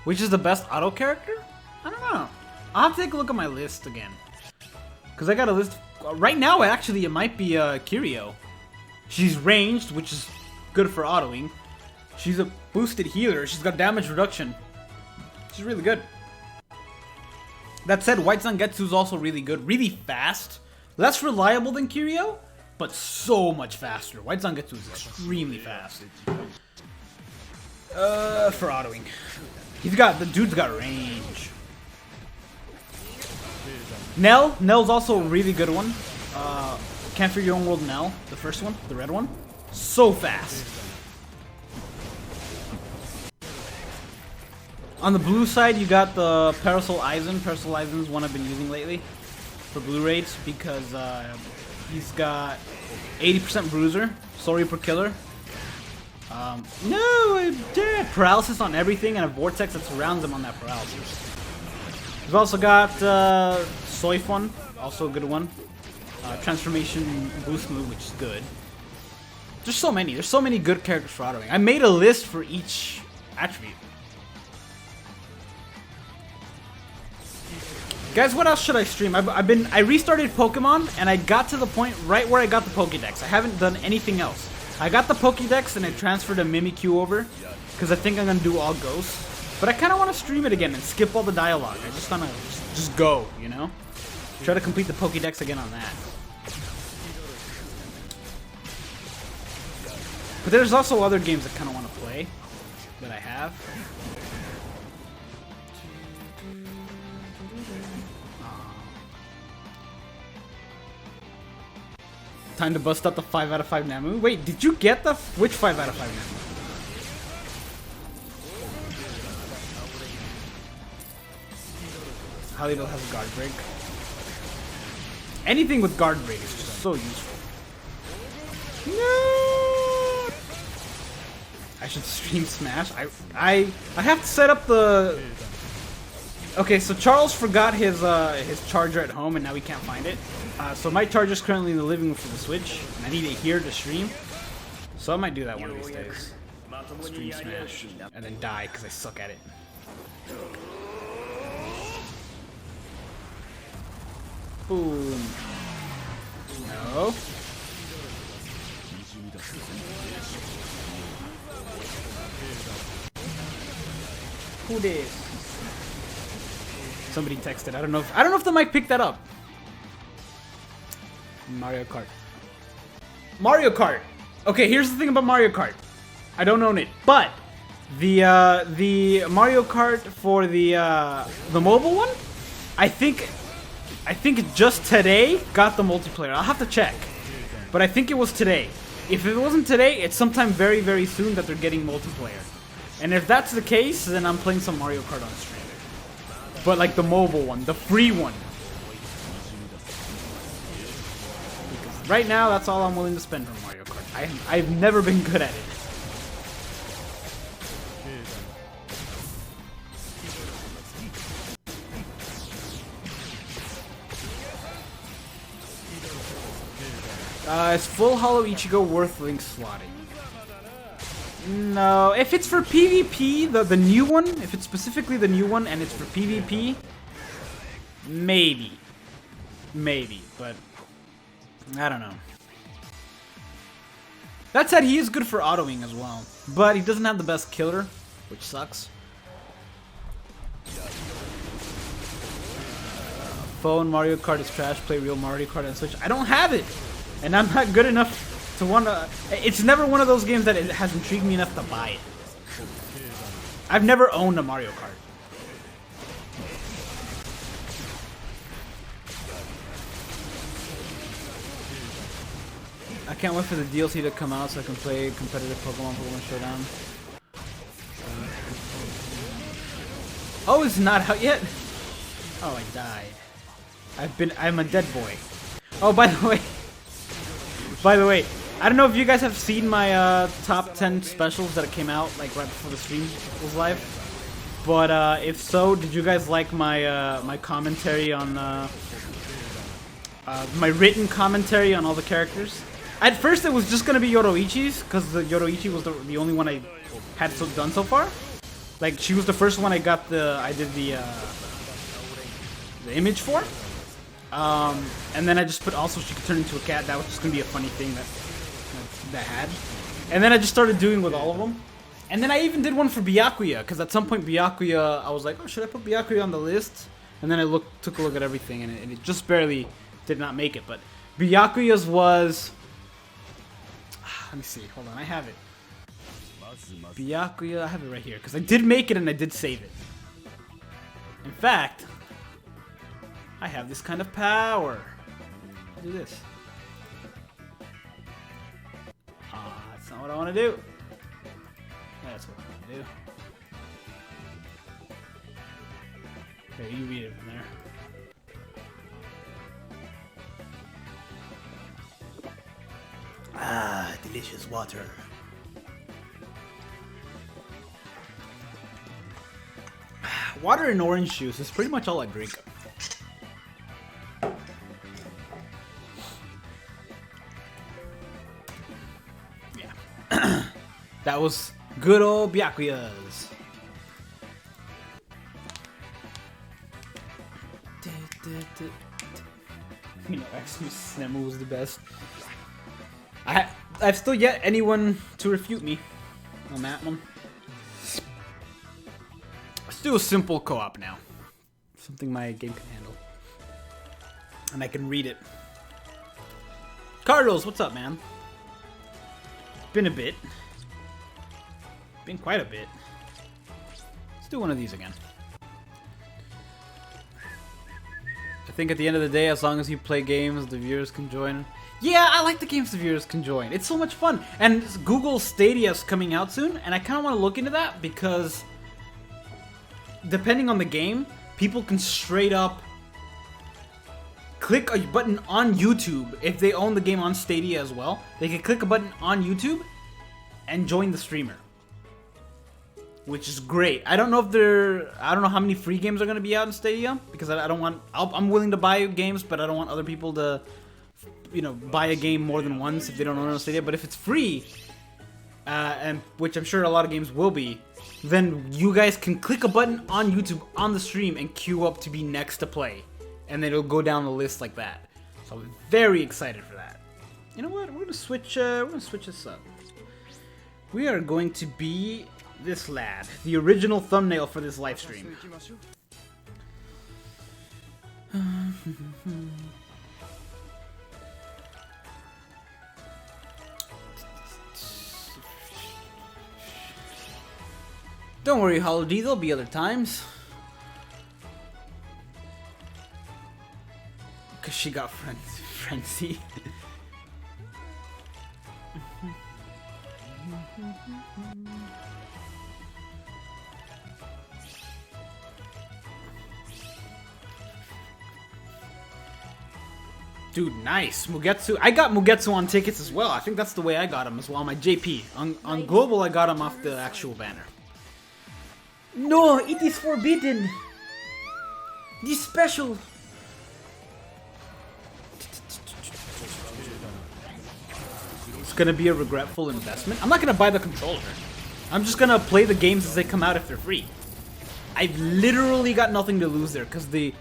Which is the best auto character? I don't know. I'll have to take a look at my list again. Because I got a list. Right now, actually, it might be Kiryu. She's ranged, which is good for autoing. She's a boosted healer. She's got damage reduction. She's really good. That said, White Zangetsu is also really good. Really fast. Less reliable than Kiryu, but so much faster. White Zangetsu is extremely fast. For autoing. The dude's got range. Nell's also a really good one. Can't Figure Your Own World Nell, the first one, the red one. So fast. On the blue side, you got the Parasol Aizen. Parasol Aizen is one I've been using lately. for blue raids because he's got 80% bruiser, soul reaper killer. No, I'm dead. Paralysis on everything and a vortex that surrounds him on that paralysis. We've also got Soifun, also a good one. Transformation boost move, which is good. There's so many. There's so many good characters for autoing. I made a list for each attribute. Guys, what else should I stream? I restarted Pokemon and I got to the point right where I got the Pokédex. I haven't done anything else. I got the Pokédex and I transferred a Mimikyu over because I think I'm gonna do all ghosts. But I kind of want to stream it again and skip all the dialogue. I just want to just go, you know? Try to complete the Pokédex again on that. But there's also other games I kind of want to play that I have. Time to bust out the 5 out of 5 Namu. Wait, did you get the... Which 5 out of 5 Namu? Halliwell has a guard break. Anything with guard break is just so useful. No! I should stream Smash. I have to set up the... Okay, so Charles forgot his charger at home and now we can't find it. So my charger's currently in the living room for the Switch, and I need it here to stream. So I might do that one of these days. Stream Smash, and then die because I suck at it. Boom. No. Who this? Somebody texted. I don't know if the mic picked that up. Mario Kart. Mario Kart. Okay, here's the thing about Mario Kart. I don't own it, but the Mario Kart for the mobile one, I think just today got the multiplayer. I'll have to check, but I think it was today. If it wasn't today, it's sometime very, very soon that they're getting multiplayer. And if that's the case, then I'm playing some Mario Kart on stream. But like the mobile one, the free one. Because right now, that's all I'm willing to spend for Mario Kart. I've never been good at it. Is full hollow Ichigo worth link slotting? No, if it's for PvP, the new one, if it's specifically the new one and it's for PvP, maybe, but I don't know. That said, he is good for autoing as well, but he doesn't have the best killer, which sucks. Phone Mario Kart is trash, play real Mario Kart on Switch. I don't have it, and I'm not good enough to want to... It's never one of those games that it has intrigued me enough to buy it. I've never owned a Mario Kart. I can't wait for the DLC to come out so I can play competitive Pokemon Showdown. Oh, it's not out yet? Oh, I died. I'm a dead boy. Oh, by the way, I don't know if you guys have seen my top 10 specials that came out like right before the stream was live, but if so, did you guys like my my commentary on my written commentary on all the characters? At first, it was just gonna be Yoroichi's because the Yoroichi was the only one I had done so far. Like she was the first one I did the image for. And then I just put also she could turn into a cat. That was just gonna be a funny thing that had. And then I just started doing with all of them. And then I even did one for Byakuya because at some point Byakuya, I was like, oh, should I put Byakuya on the list? And then I took a look at everything, and it just barely did not make it. But Byakuya's was, let me see, hold on, I have it. Byakuya, I have it right here because I did make it and I did save it. In fact, I have this kind of power. Do this. That's not what I want to do. That's what I want to do. Okay, you read it from there. Ah, delicious water. Water and orange juice is pretty much all I drink. Yeah. That was good old Byakuyas. You know, Xmas Nemu was the best. I've still yet anyone to refute me on that one. Let's do a simple co-op now. Something my game can handle. And I can read it. Carlos, what's up, man? Been a bit. Been quite a bit. Let's do one of these again. I think at the end of the day, as long as you play games, the viewers can join. Yeah, I like the games the viewers can join. It's so much fun. And Google Stadia is coming out soon, and I kind of want to look into that because depending on the game, people can straight up click a button on YouTube if they own the game on Stadia as well. They can click a button on YouTube and join the streamer, which is great. I don't know if I don't know how many free games are going to be out in Stadia because I don't want. I'm willing to buy games, but I don't want other people to, you know, buy a game more than once if they don't own it on Stadia. But if it's free, and which I'm sure a lot of games will be, then you guys can click a button on YouTube on the stream and queue up to be next to play, and then it'll go down the list like that. So I'm very excited for that. You know what? We're gonna switch. We're gonna switch this up. We are going to be this lad, the original thumbnail for this live stream. Don't worry, Hollow D, there'll be other times. Cause she got frenzy. Dude, nice. Mugetsu. I got Mugetsu on tickets as well. I think that's the way I got him as well. On my JP. On Global, I got him off the actual banner. No, it is forbidden. This special. It's gonna be a regretful investment. I'm not gonna buy the controller. I'm just gonna play the games as they come out if they're free. I've literally got nothing to lose there because the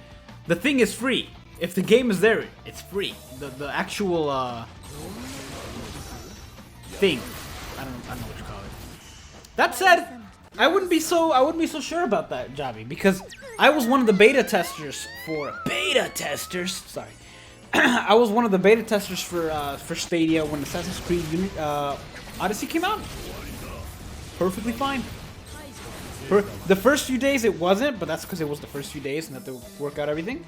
thing is free. If the game is there, it's free. The actual thing. I don't know what you call it. That said, I wouldn't be so sure about that, Javi, because I was one of the beta testers for Sorry. I was one of the beta testers for Stadia when Assassin's Creed Odyssey came out. Perfectly fine. For the first few days it wasn't, but that's because it was the first few days and that they work out everything.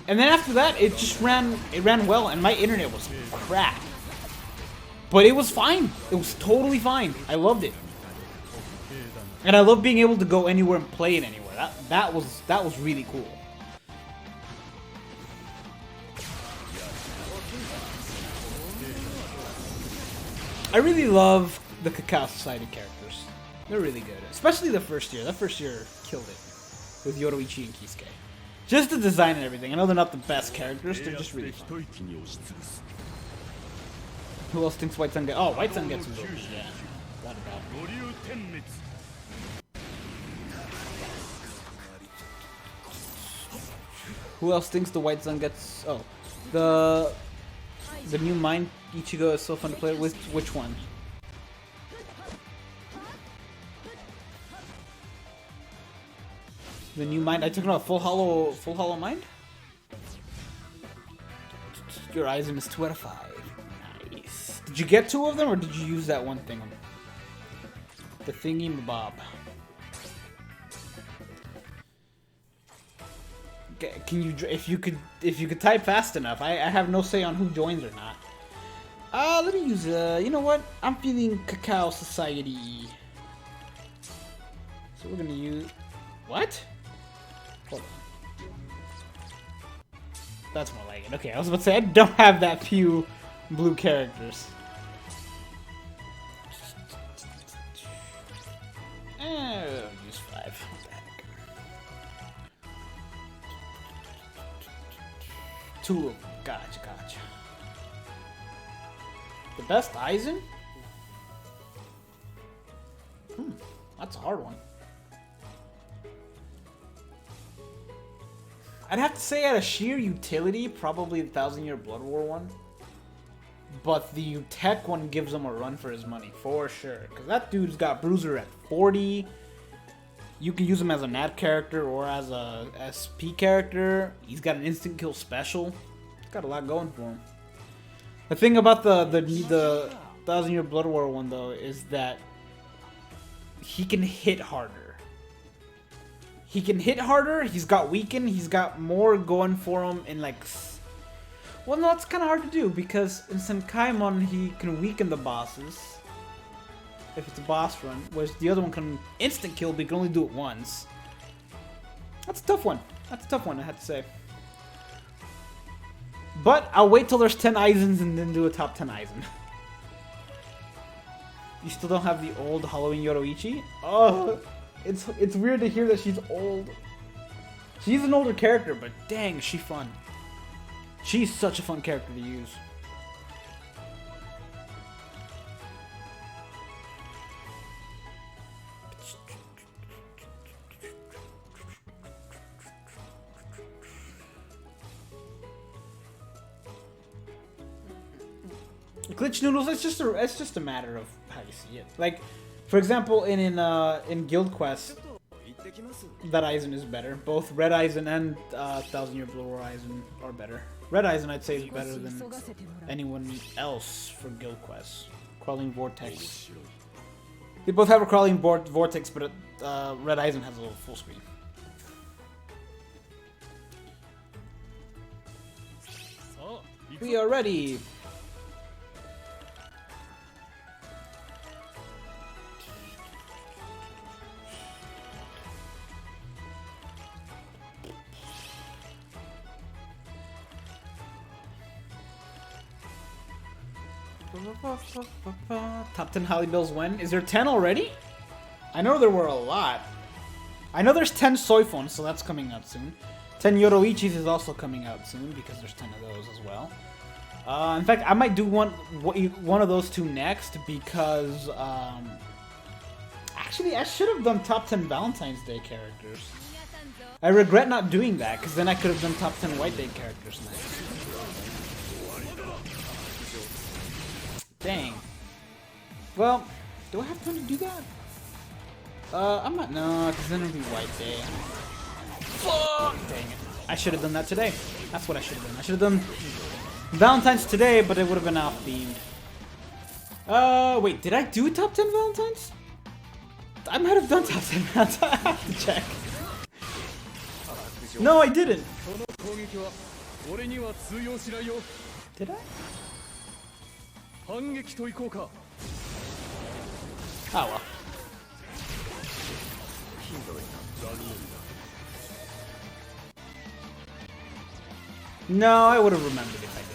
And then after that, it just ran well, and my internet was crap. But it was fine. It was totally fine. I loved it. And I love being able to go anywhere and play it anywhere. That was really cool. I really love the Cacao Society characters. They're really good. Especially the first year. That first year killed it. With Yoroichi and Kisuke. Just the design and everything. I know they're not the best characters, they're just really fun. Who else thinks White Sun gets... Oh, White Sun gets some gold. Yeah. Without a doubt. Who else thinks the White Sun gets... Oh. The new Mind Ichigo is so fun to play with. Which one? The new Mind. I took about Full Hollow Mind. Your Eisen is 2 out of 5. Nice. Did you get 2 of them, or did you use that one thing? The thingy mabob. Can you, if you could type fast enough? I have no say on who joins or not. Let me use you know what? I'm feeling Cacao Society. So we're gonna use what? Hold on. That's more like it. Okay, I was about to say I don't have that few blue characters. Two of them. Gotcha, gotcha. The best Aizen? That's a hard one. I'd have to say at a sheer utility, probably the 1,000-Year Blood War one. But the Tech one gives him a run for his money, for sure. Because that dude's got Bruiser at 40. You can use him as a nat character or as a SP character. He's got an instant kill special. He's got a lot going for him. The thing about the 1,000-Year Blood War one, though, is that he can hit harder. He can hit harder, he's got weaken, he's got more going for him in like... Well, no, it's kind of hard to do because in Senkaimon he can weaken the bosses if it's a boss run, whereas the other one can instant kill but he can only do it once. That's a tough one. That's a tough one, I have to say. But I'll wait till there's 10 Aizens and then do a top 10 Aizen. You still don't have the old Halloween Yoroichi? Oh... It's weird to hear that she's old. She's an older character, but dang, is she fun. She's such a fun character to use. Glitch noodles, it's just a matter of how you see it. Like, for example, in Guild Quest, that Aizen is better. Both Red Aizen and 1,000-Year Blood War Aizen are better. Red Aizen, I'd say, is better than anyone else for Guild Quest. Crawling Vortex. They both have a Crawling Vortex, but Red Aizen has a little full screen. We are ready! Top 10 Holly Bills when? Is there 10 already? I know there were a lot. I know there's 10 Soifon, so that's coming out soon. 10 Yoroichis is also coming out soon because there's 10 of those as well. In fact, I might do one of those two next because actually I should have done top 10 Valentine's Day characters. I regret not doing that because then I could have done top 10 White Day characters next. Dang. Well, do I have time to do that? I'm not. No, because then it'll be White Day. Fuck! Dang it. I should have done that today. That's what I should have done. I should have done Valentine's today, but it would have been off-themed. Wait, did I do top 10 Valentine's? I might have done top 10 Valentine's. I have to check. No, I didn't. Did I? Oh well. No, I would have remembered if I did.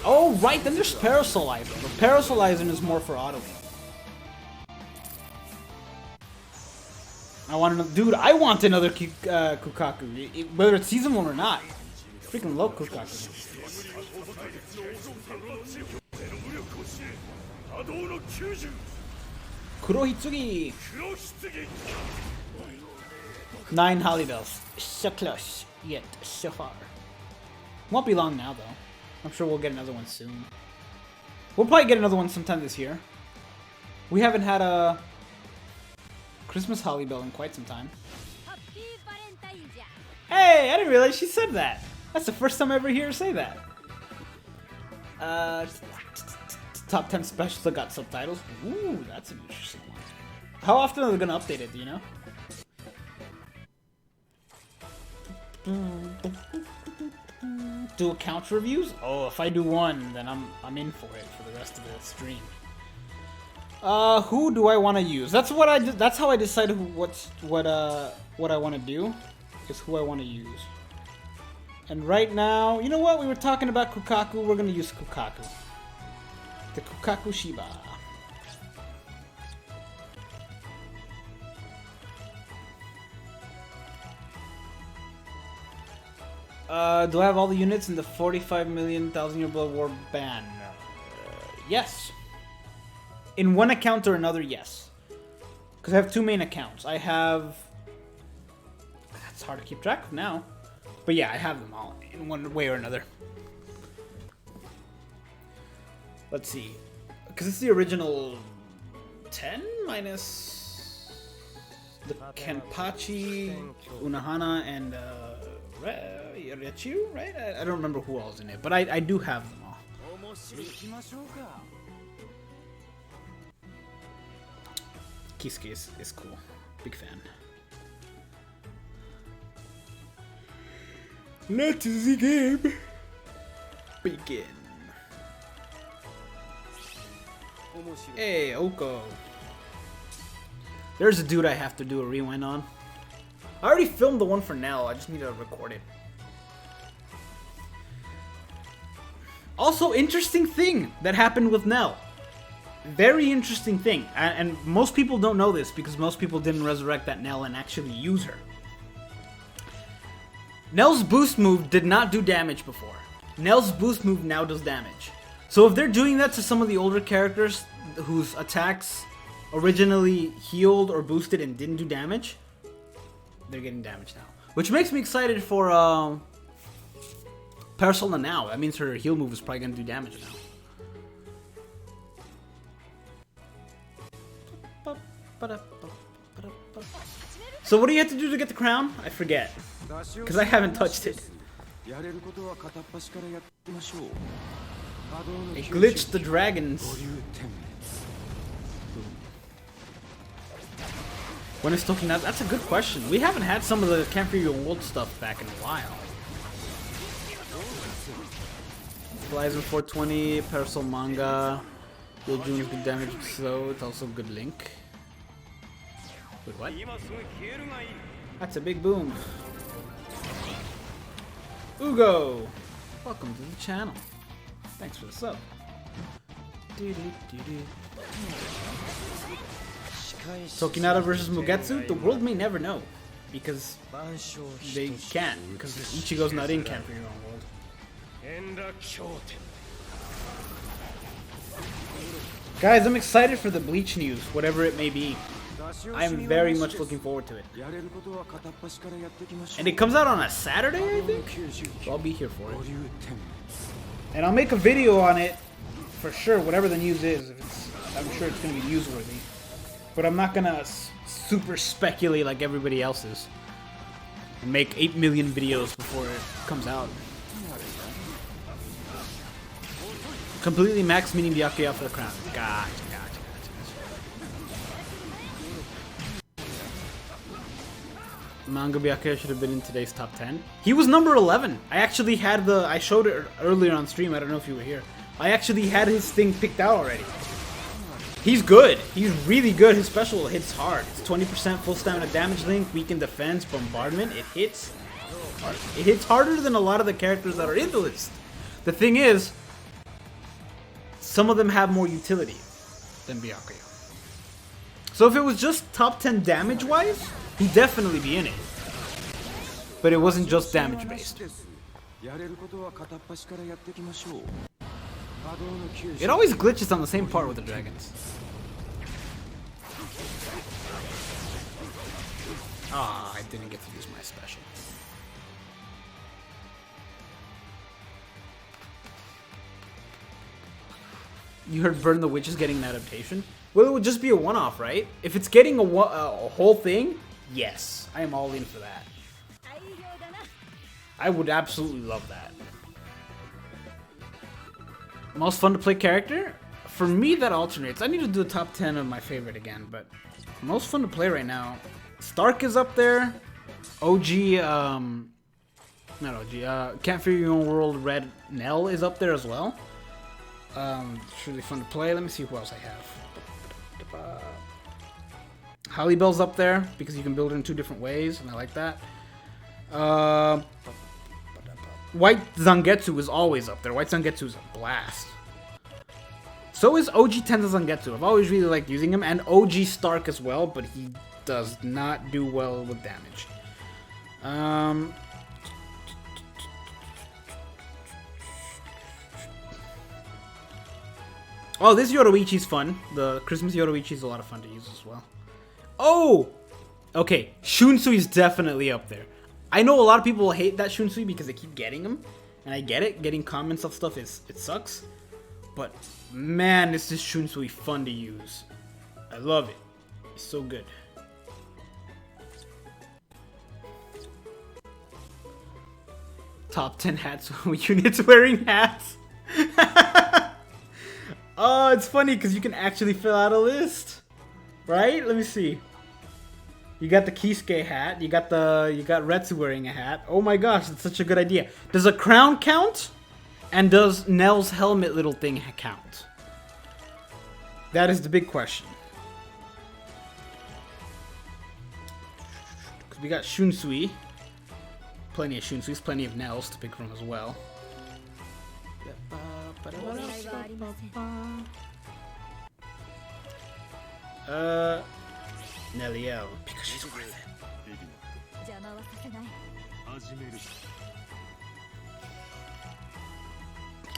Oh, right, then there's Parasol Aizen. But Parasol Aizen is more for auto. I want another, dude, I want another Kukaku, whether it's season 1 or not. Freaking love Kukaku. Kurohitsugi! 9 Holly Bells. So close, yet so far. Won't be long now, though. I'm sure we'll get another one soon. We'll probably get another one sometime this year. We haven't had a Christmas Holly Bell in quite some time. Hey, I didn't realize she said that. That's the first time I ever hear her say that. Top 10 specials that got subtitles. Ooh, that's an interesting one. How often are they gonna update it? Do you know? Do account reviews? Oh, if I do one, then I'm in for it for the rest of the stream. Who do I want to use? That's what I did. That's how I decide what I want to do. Is who I want to use. And right now, you know what? We were talking about Kukaku. We're gonna use Kukaku. The Kukaku Shiba. Do I have all the units in the 45 million 1,000-year blood war ban? Yes. In one account or another, yes. Because I have two main accounts. I have... That's hard to keep track of now. But yeah, I have them all in one way or another. Let's see. Because it's the original 10 minus the Kenpachi, Unohana, and Rechiu, right? I don't remember who else in it, but I do have them all. Kisuke is cool. Big fan. Let the game begin. Hey, Oko. There's a dude I have to do a rewind on. I already filmed the one for Nell. I just need to record it. Also, interesting thing that happened with Nell. Very interesting thing. And most people don't know this because most people didn't resurrect that Nell and actually use her. Nell's boost move did not do damage before. Nell's boost move now does damage. So if they're doing that to some of the older characters whose attacks originally healed or boosted and didn't do damage, they're getting damage now. Which makes me excited for Persona now. That means her heal move is probably going to do damage now. So what do you have to do to get the crown? I forget. Because I haven't touched it. They glitched the dragons. When is Toki not? That's a good question. We haven't had some of the Can't Fear Your World stuff back in a while. Flies in 420, Parasol manga. Will June is good damage slow. It's also good link. Wait, what? That's a big boom. Ugo! Welcome to the channel. Thanks for the sub. Tokinata versus Mugetsu? The world may never know. Because they can't. Because Ichigo's not in Camp for Your Own World. Guys, I'm excited for the Bleach news, whatever it may be. I'm very much looking forward to it. And it comes out on a Saturday, I think? So I'll be here for it. And I'll make a video on it for sure, whatever the news is. I'm sure it's going to be newsworthy. But I'm not going to super speculate like everybody else is. And make 8 million videos before it comes out. Completely max meaning Byakuya for the crown. Gotcha. Manga Byakuya should have been in today's top 10. He was number 11. I actually had I showed it earlier on stream. I don't know if you were here. I actually had his thing picked out already. He's good. He's really good. His special hits hard. It's 20% full stamina damage link, weakened defense, bombardment. It hits hard. It hits harder than a lot of the characters that are in the list. The thing is, some of them have more utility than Byakuya. So if it was just top 10 damage-wise, he'd definitely be in it. But it wasn't just damage-based. It always glitches on the same part with the dragons. Ah, I didn't get to use my special. You heard Burn the Witch is getting an adaptation? Well, it would just be a one-off, right? If it's getting a whole thing, yes. I am all in for that. I would absolutely love that. Most fun to play character? For me, that alternates. I need to do a top 10 of my favorite again, but most fun to play right now. Stark is up there. OG, not OG, Can't Fear Your Own World Red Nell is up there as well. It's really fun to play. Let me see who else I have. Holly Bell's up there because you can build it in 2 different ways, and I like that. White Zangetsu is always up there. White Zangetsu is a blast. So is OG Tenza Zangetsu. I've always really liked using him, and OG Stark as well, but he does not do well with damage. Oh, this Yoruichi's fun. The Christmas Yoruichi's a lot of fun to use as well. Oh! Okay, Shunsui is definitely up there. I know a lot of people hate that Shunsui because they keep getting them. And I get it. Getting comments of stuff, it sucks. But, man, this is Shunsui fun to use. I love it. It's so good. Top 10 hats units wearing hats. Oh, it's funny because you can actually fill out a list. Right? Let me see. You got the Kisuke hat. You got Retsu wearing a hat. Oh my gosh, that's such a good idea. Does a crown count? And does Nell's helmet little thing count? That is the big question. Because we got Shunsui. Plenty of Shunsuis, plenty of Nels to pick from as well. Nelliel, because she's worth it.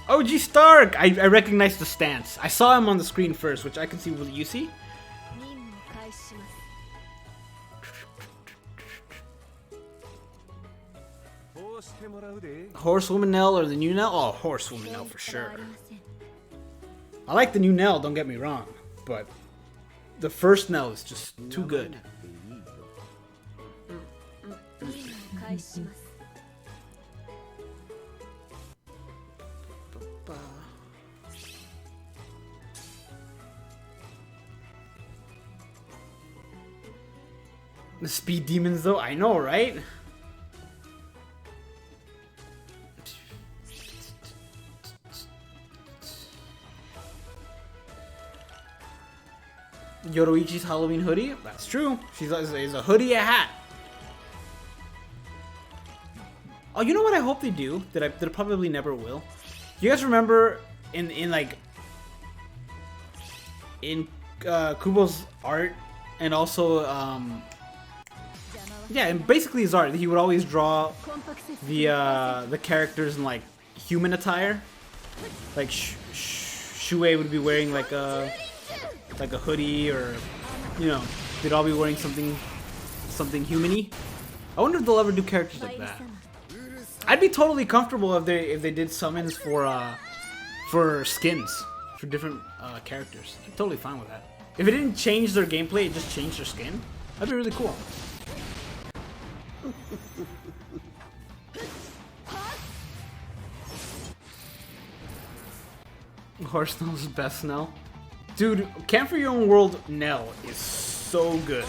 OG Stark! I recognize the stance. I saw him on the screen first, which I can see. Will you see? Horsewoman Nell or the new Nell? Oh, Horsewoman Nell for sure. I like the new Nell, don't get me wrong, but the first Nell is just too good. The speed demons though, I know, right? Yoruichi's Halloween hoodie? That's true. She's a hoodie, a hat. Oh, you know what I hope they do? That probably never will. You guys remember in Kubo's art and also yeah, and basically his art, he would always draw the characters in like human attire. Like Shuei would be wearing like a hoodie, or you know, they'd all be wearing something human-y. I wonder if they'll ever do characters like that. I'd be totally comfortable if they did summons for skins for different characters. I'm totally fine with that. If it didn't change their gameplay, it just changed their skin. That'd be really cool. Horse Nell's best Nell. Dude, Camp for Your Own World Nell is so good.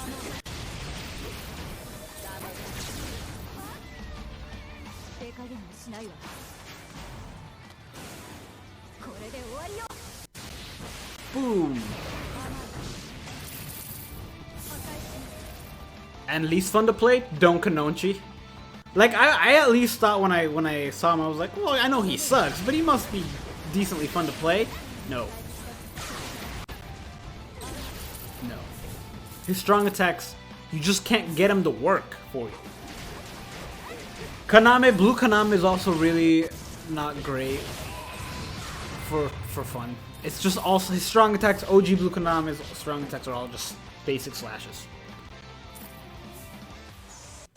Boom. And least fun to play? Don Kanonchi. Like I at least thought when I saw him, I was like, well, I know he sucks, but he must be decently fun to play. No. No. His strong attacks, you just can't get him to work for you. Kaname, Blue Kaname is also really not great for fun. It's just also his strong attacks, OG Blue Kaname's strong attacks are all just basic slashes.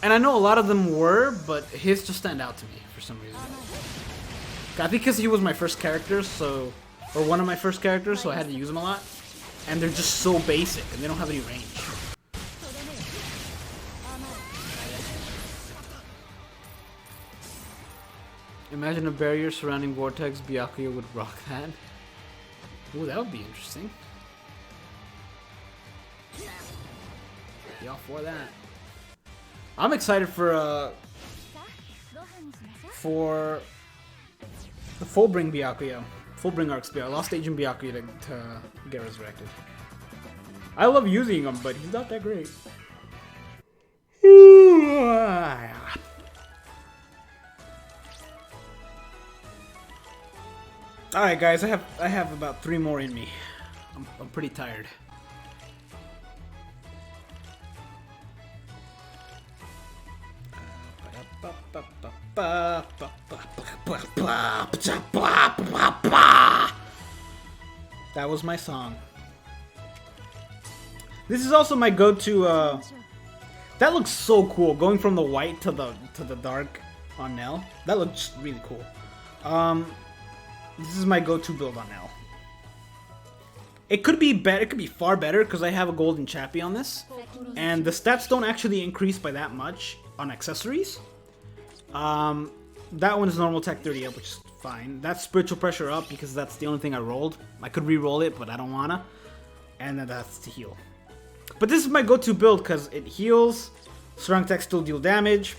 And I know a lot of them were, but his just stand out to me for some reason. I think because he was my first character, or one of my first characters, so I had to use them a lot. And they're just so basic, and they don't have any range. Imagine a barrier surrounding Vortex. Byakuya would rock that. Ooh, that would be interesting. Be all for that. I'm excited for the Fullbring Byakuya. Fullbring Arcs Byakuya. Lost Agent Byakuya to get resurrected. I love using him, but he's not that great. Alright guys, I have about 3 more in me. I'm pretty tired. That was my song. This is also my go-to. That looks so cool. Going from the white to the dark on Nell. That looks really cool. This is my go-to build on Nell. It could be better. It could be far better because I have a golden chappie on this, and the stats don't actually increase by that much on accessories. That one is normal tech 30 up, which is fine. That's spiritual pressure up because that's the only thing I rolled. I could re-roll it, but I don't wanna. And then that's to heal. But this is my go-to build because it heals, strong tech still deal damage.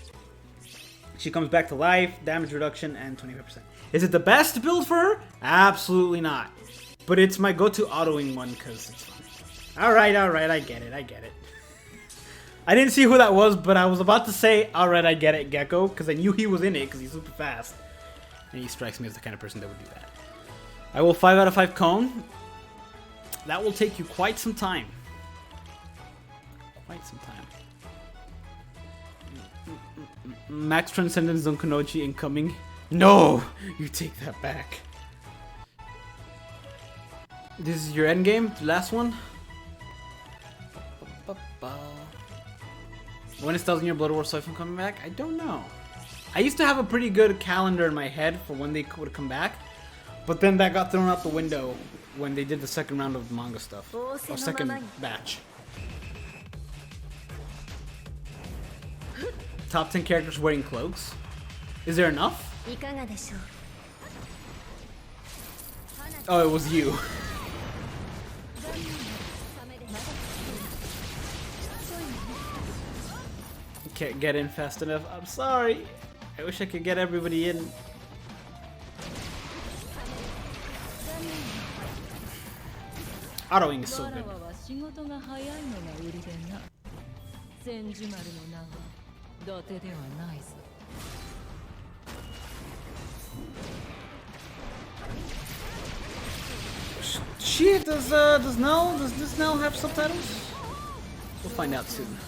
She comes back to life, damage reduction, and 25%. Is it the best build for her? Absolutely not. But it's my go-to autoing one because it's fun. Alright, I get it. I didn't see who that was, but I was about to say, alright, I get it, Gecko, because I knew he was in it because he's super fast. And he strikes me as the kind of person that would do that. I will 5 out of 5 cone. That will take you quite some time. Quite some time. Max Transcendence Zonkonochi incoming. No! You take that back. This is your endgame? The last one? When is 1,000 Year Blood War Siphon coming back? I don't know. I used to have a pretty good calendar in my head for when they would come back, but then that got thrown out the window when they did the second round of manga stuff. Or second batch. Top 10 characters wearing cloaks. Is there enough? Oh, it was you. Can't get in fast enough. I'm sorry. I wish I could get everybody in. Autoing is so good. Shit, does this Nell have subtitles? We'll find out soon.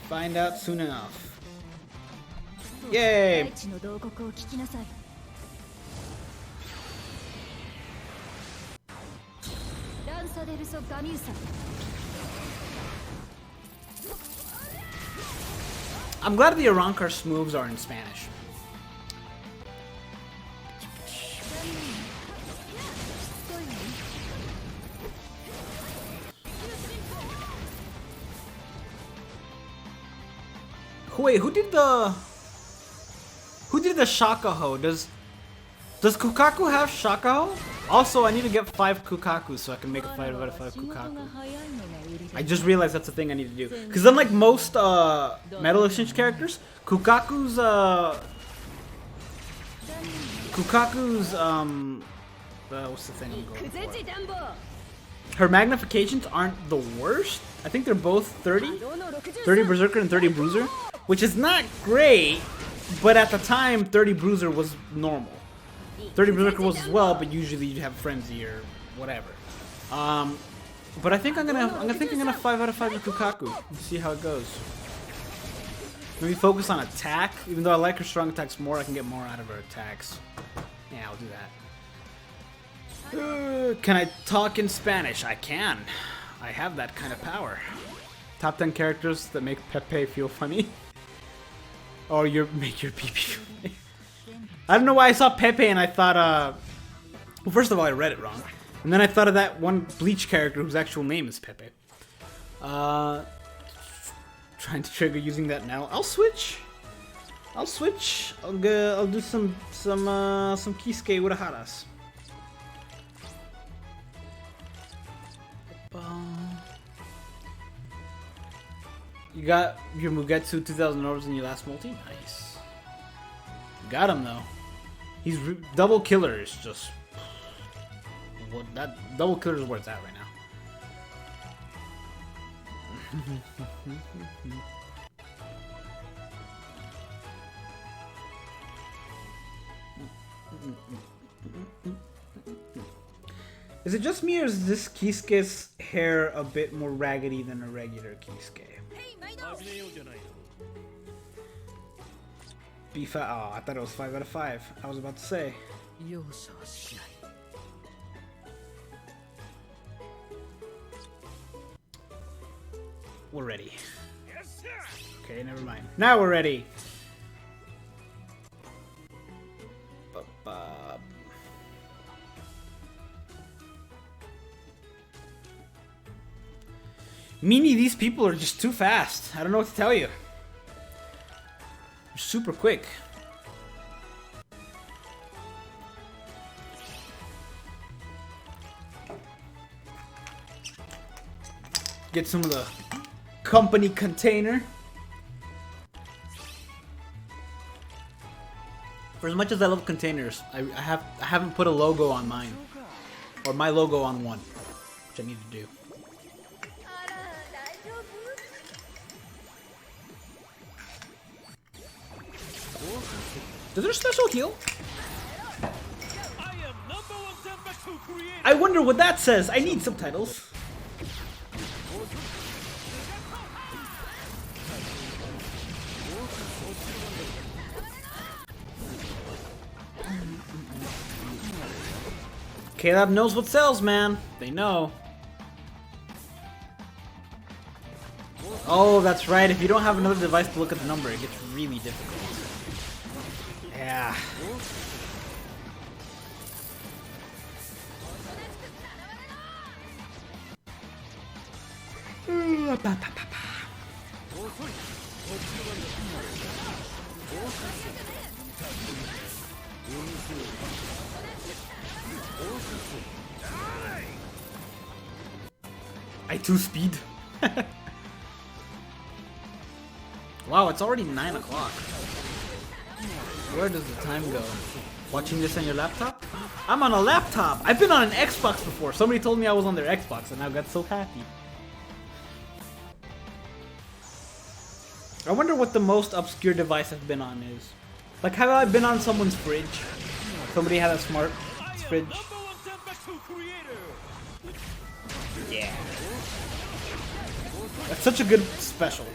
Find out soon enough. Yay! I'm glad the Arankar's moves are in Spanish. Wait, who did the Shakaho? Does Kukaku have Shakaho? Also, I need to get 5 Kukaku so I can make a 5 out of 5 Kukaku. I just realized that's a thing I need to do. Because unlike most Metal Exchange characters, Kukaku's what's the thing I'm going for? Her magnifications aren't the worst. I think they're both 30. 30 Berserker and 30 Bruiser. Which is not great, but at the time, 30 Bruiser was normal. 30 Berserker was as well, but usually you'd have Frenzy or whatever. But I think I'm gonna 5 out of 5 with Kukaku. See how it goes. Maybe focus on attack. Even though I like her strong attacks more, I can get more out of her attacks. Yeah, I'll do that. Can I talk in Spanish? I can. I have that kind of power. Top 10 characters that make Pepe feel funny. Or make your PP feel funny. I don't know why I saw Pepe and I thought, well, first of all, I read it wrong. And then I thought of that one Bleach character whose actual name is Pepe. Trying to trigger using that now. I'll switch. I'll do some Kisuke Uraharas. You got your Mugetsu 2000 orbs in your last multi? Nice. You got him though. He's double killer is just what that double killer is where it's at right now. Is it just me or is this Kisuke's hair a bit more raggedy than a regular Kisuke? Oh, I thought it was 5 out of 5. I was about to say. we're ready. Okay, never mind. Now we're ready. Meanie, these people are just too fast. I don't know what to tell you. They're super quick. Get some of the company container. For as much as I love containers, I haven't put a logo on mine. Or my logo on one. Which I need to do. Does their special heal? I wonder what that says. I need subtitles. Caleb knows what sells, man. They know. Oh, that's right. If you don't have another device to look at the number, it gets really difficult. Yeah. I 2 speed. Wow, it's already 9 o'clock. Where does the time go? Watching this on your laptop? I'm on a laptop! I've been on an Xbox before. Somebody told me I was on their Xbox and I got so happy. I wonder what the most obscure device I've been on is. Like, have I been on someone's fridge? Somebody had a smart fridge. Yeah. That's such a good special.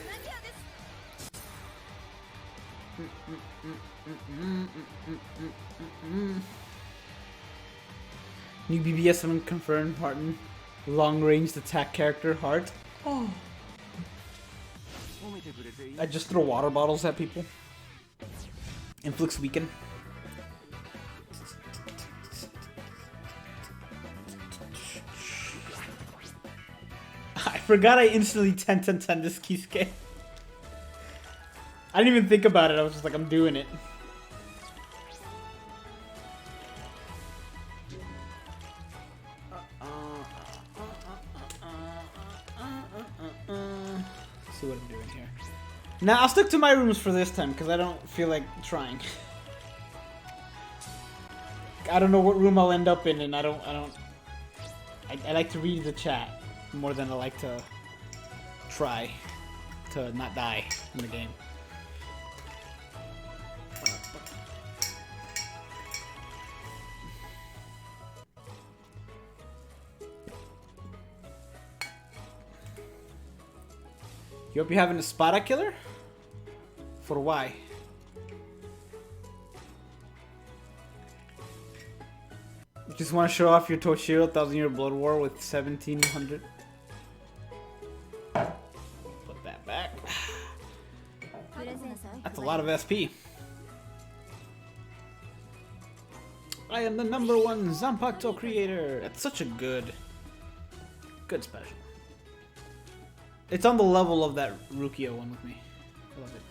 New BBS 7 confirmed. Martin, long-range attack character. Heart. Oh. I just throw water bottles at people. Influx weaken. I forgot I instantly 10-10-10 this Kisuke. I didn't even think about it. I was just like, I'm doing it. Let's see what I'm doing here. Now I'll stick to my rooms for this time because I don't feel like trying. I don't know what room I'll end up in, and I like to read the chat more than I like to try to not die in the game. You hope you're having a Spada killer? For why? You just want to show off your Toshiro 1000-year blood war with 1700? Put that back. That's a lot of SP. I am the #1 Zanpakuto creator. It's such a good special. It's on the level of that Rukia one with me. I love it.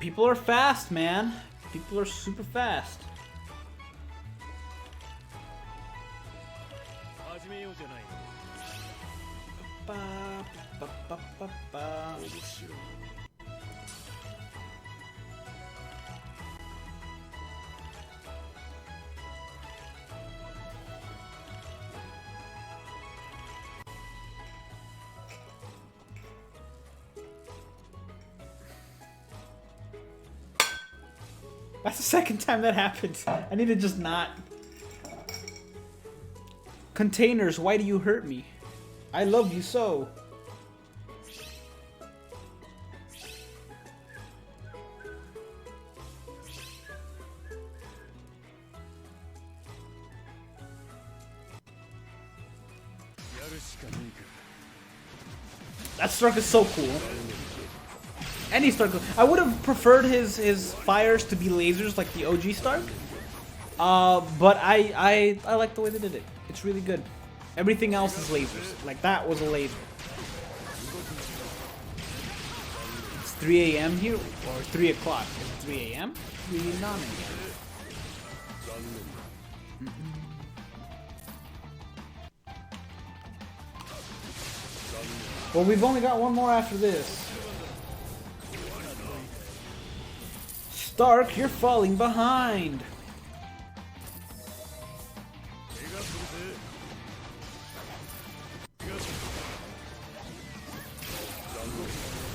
People are fast, man. People are super fast. That's the second time that happens. I need to just not. Containers, why do you hurt me? I love you so. That Stark is so cool. Any Stark. I would have preferred his fires to be lasers like the OG Stark. But I like the way they did it. It's really good. Everything else is lasers. Like that was a laser. It's 3 a.m. here, or 3 o'clock. Is it 3 a.m.? 3 a.m. Well, we've only got one more after this. Stark, you're falling behind.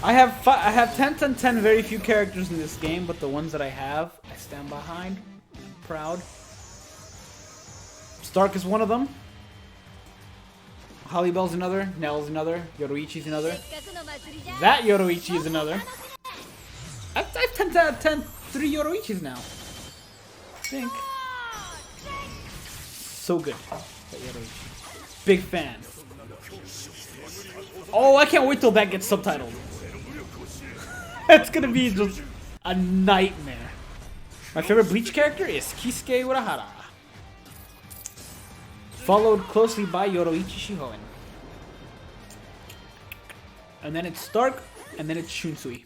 I have 10 10 10 very few characters in this game, but the ones that I have, I stand behind. I'm proud. Stark is one of them. Hollybell's another. Nell's another. Yoroichi's another. That Yoroichi is another. I've 10 out of 10 3 Yoroichis now. I think. So good. That Yoroichi. Big fan. Oh, I can't wait till that gets subtitled. It's gonna be just a nightmare. My favorite Bleach character is Kisuke Urahara. Followed closely by Yoroichi Shihoen. And then it's Stark, and then it's Shunsui.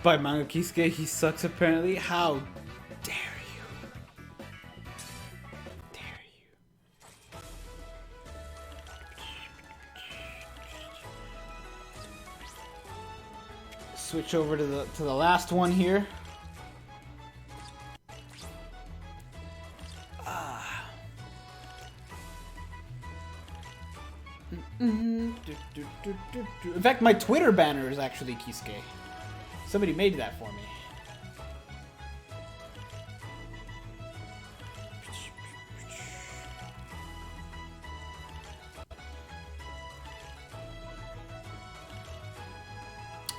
By manga Kisuke, he sucks apparently. How dare you? Dare you? Switch over to the last one here. In fact, my Twitter banner is actually Kisuke. Somebody made that for me.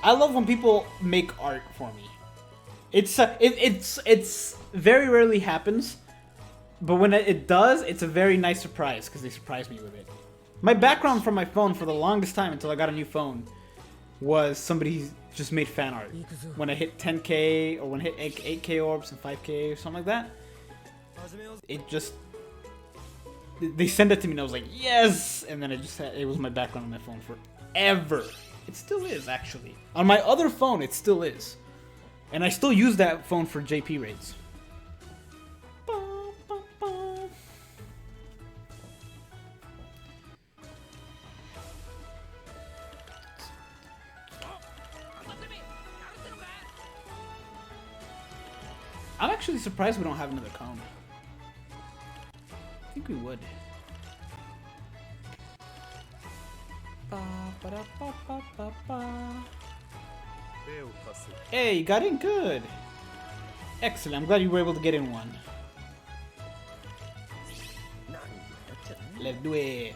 I love when people make art for me. It's very rarely happens, but when it does, it's a very nice surprise because they surprise me with it. My background from my phone for the longest time until I got a new phone was somebody just made fan art. When I hit 10k or when I hit 8k orbs and 5k or something like that, it just they send it to me and I was like yes, and then it was my background on my phone forever. It still is actually on my other phone. It still is, and I still use that phone for JP raids. I'm actually surprised we don't have another cone. I think we would. Hey, you got in good. Excellent. I'm glad you were able to get in one. Let's do it.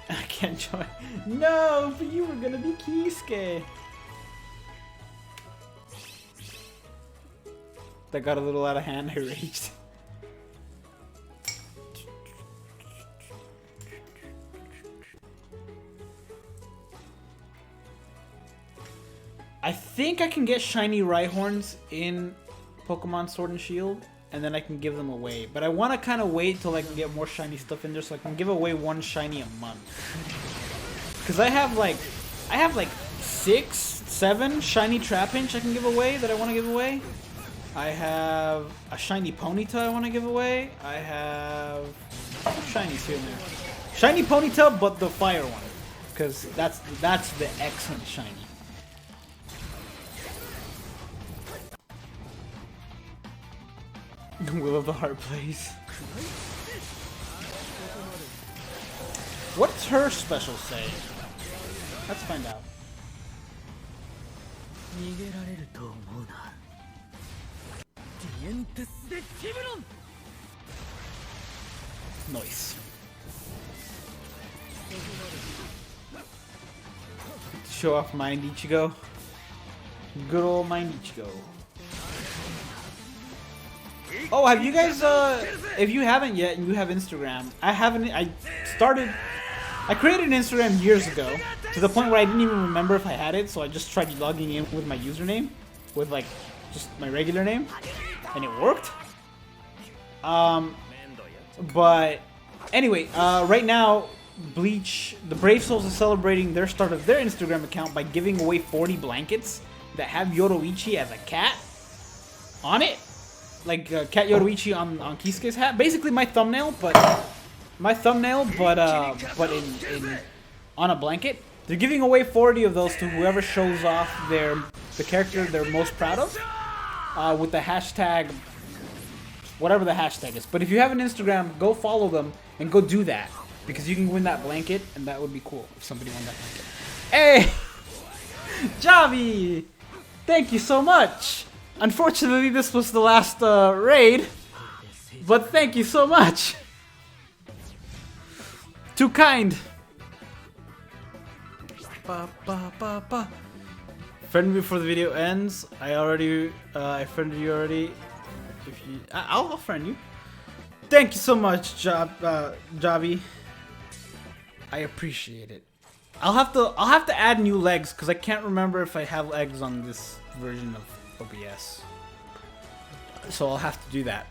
I can't join. No, but you were gonna be Kisuke. That got a little out of hand. I raged. I think I can get shiny Rhyhorns in Pokemon Sword and Shield, and then I can give them away. But I want to kind of wait till I can get more shiny stuff in there, so I can give away one shiny a month. Because I have like 6, 7 shiny Trapinch I can give away that I want to give away. I have a shiny Ponyta I want to give away. I have shinies here and there. Shiny Ponyta, but the fire one, because that's the excellent shiny. Will of the Heart plays. What's her special say? Let's find out. Nice. Show off Mind Ichigo. Good old Mind Ichigo. Oh, have you guys, if you haven't yet and you have Instagram, I created an Instagram years ago to the point where I didn't even remember if I had it, so I just tried logging in with my username, with like, just my regular name, and it worked. But anyway, right now, Bleach, the Brave Souls is celebrating their start of their Instagram account by giving away 40 blankets that have Yoruichi as a cat on it. Like Cat Yoruichi on Kisuke's hat. Basically my thumbnail, but in on a blanket. They're giving away 40 of those to whoever shows off the character they're most proud of with the hashtag, whatever the hashtag is. But if you have an Instagram, go follow them and go do that, because you can win that blanket, and that would be cool if somebody won that blanket. Hey, Javi, thank you so much. Unfortunately, this was the last raid, but thank you so much. Too kind. Friend me before the video ends. I friended you already. If you, I'll friend you. Thank you so much, Javi. I appreciate it. I'll have to add new legs because I can't remember if I have legs on this version of OBS. So I'll have to do that.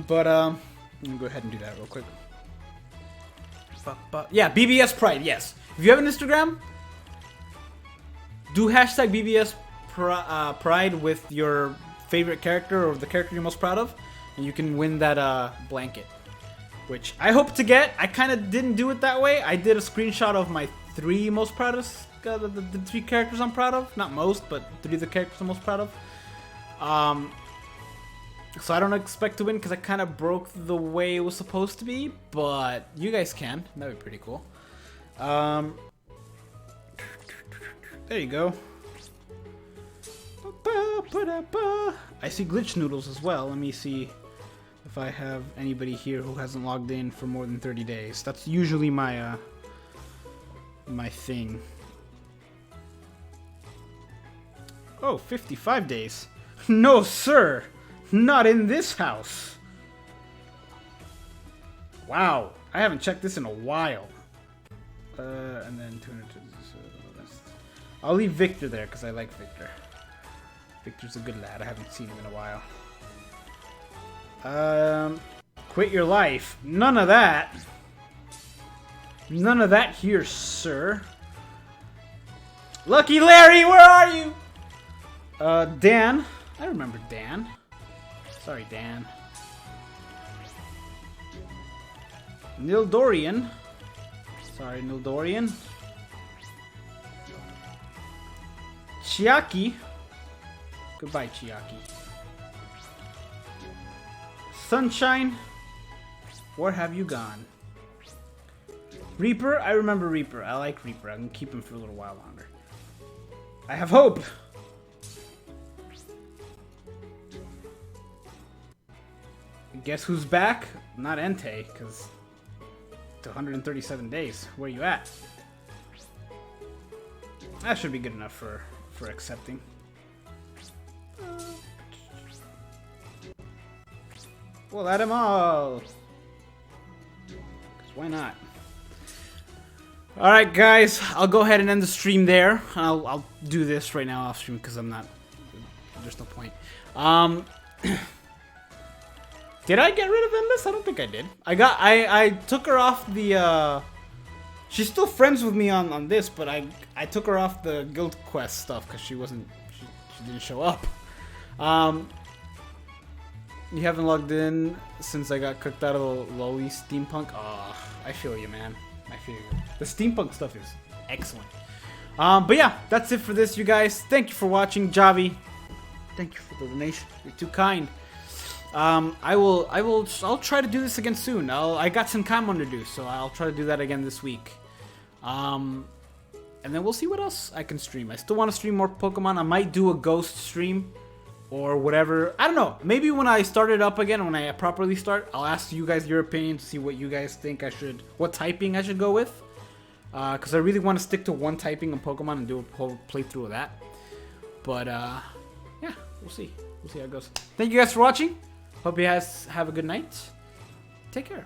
But let me go ahead and do that real quick. Yeah, BBS Pride. Yes. If you have an Instagram, do hashtag BBS Pride with your favorite character or the character you're most proud of, and you can win that blanket, which I hope to get. I kind of didn't do it that way. I did a screenshot of my 3 most proudest, the 3 characters I'm proud of. Not most, but 3 of the characters I'm most proud of. So I don't expect to win because I kind of broke the way it was supposed to be, but you guys can. That'd be pretty cool. There you go. I see glitch noodles as well. Let me see if I have anybody here who hasn't logged in for more than 30 days. That's usually my my thing. Oh, 55 days. No, sir. Not in this house. Wow. I haven't checked this in a while. And then 200. I'll leave Victor there because I like Victor. Victor's a good lad. I haven't seen him in a while. Quit your life. None of that. None of that here, sir. Lucky Larry, where are you? Dan. I remember Dan. Sorry, Dan. Nildorian. Sorry, Nildorian. Chiaki. Goodbye, Chiaki. Sunshine. Where have you gone? Reaper. I remember Reaper. I like Reaper. I can keep him for a little while longer. I have hope. Guess who's back? Not Entei, because it's 137 days. Where you at? That should be good enough for accepting. We'll add them all. 'Cause why not? Alright guys, I'll go ahead and end the stream there. I'll do this right now off stream because I'm not... There's no point. Did I get rid of Endless? I don't think I did. I took her off the she's still friends with me on this, but I took her off the guild quest stuff because she didn't show up. You haven't logged in since I got cooked out of the lowly steampunk. Oh, I feel you, man. I feel you. The steampunk stuff is excellent. But yeah, that's it for this, you guys. Thank you for watching, Javi. Thank you for the donation. You're too kind. I'll try to do this again soon. I got some Kanmon to do, so I'll try to do that again this week. And then we'll see what else I can stream. I still want to stream more Pokemon. I might do a Ghost stream or whatever. I don't know. Maybe when I start it up again, when I properly start, I'll ask you guys your opinion to see what you guys think what typing I should go with. because I really want to stick to one typing of Pokemon and do a whole playthrough of that. But yeah, we'll see. We'll see how it goes. Thank you guys for watching. Hope you guys have a good night. Take care.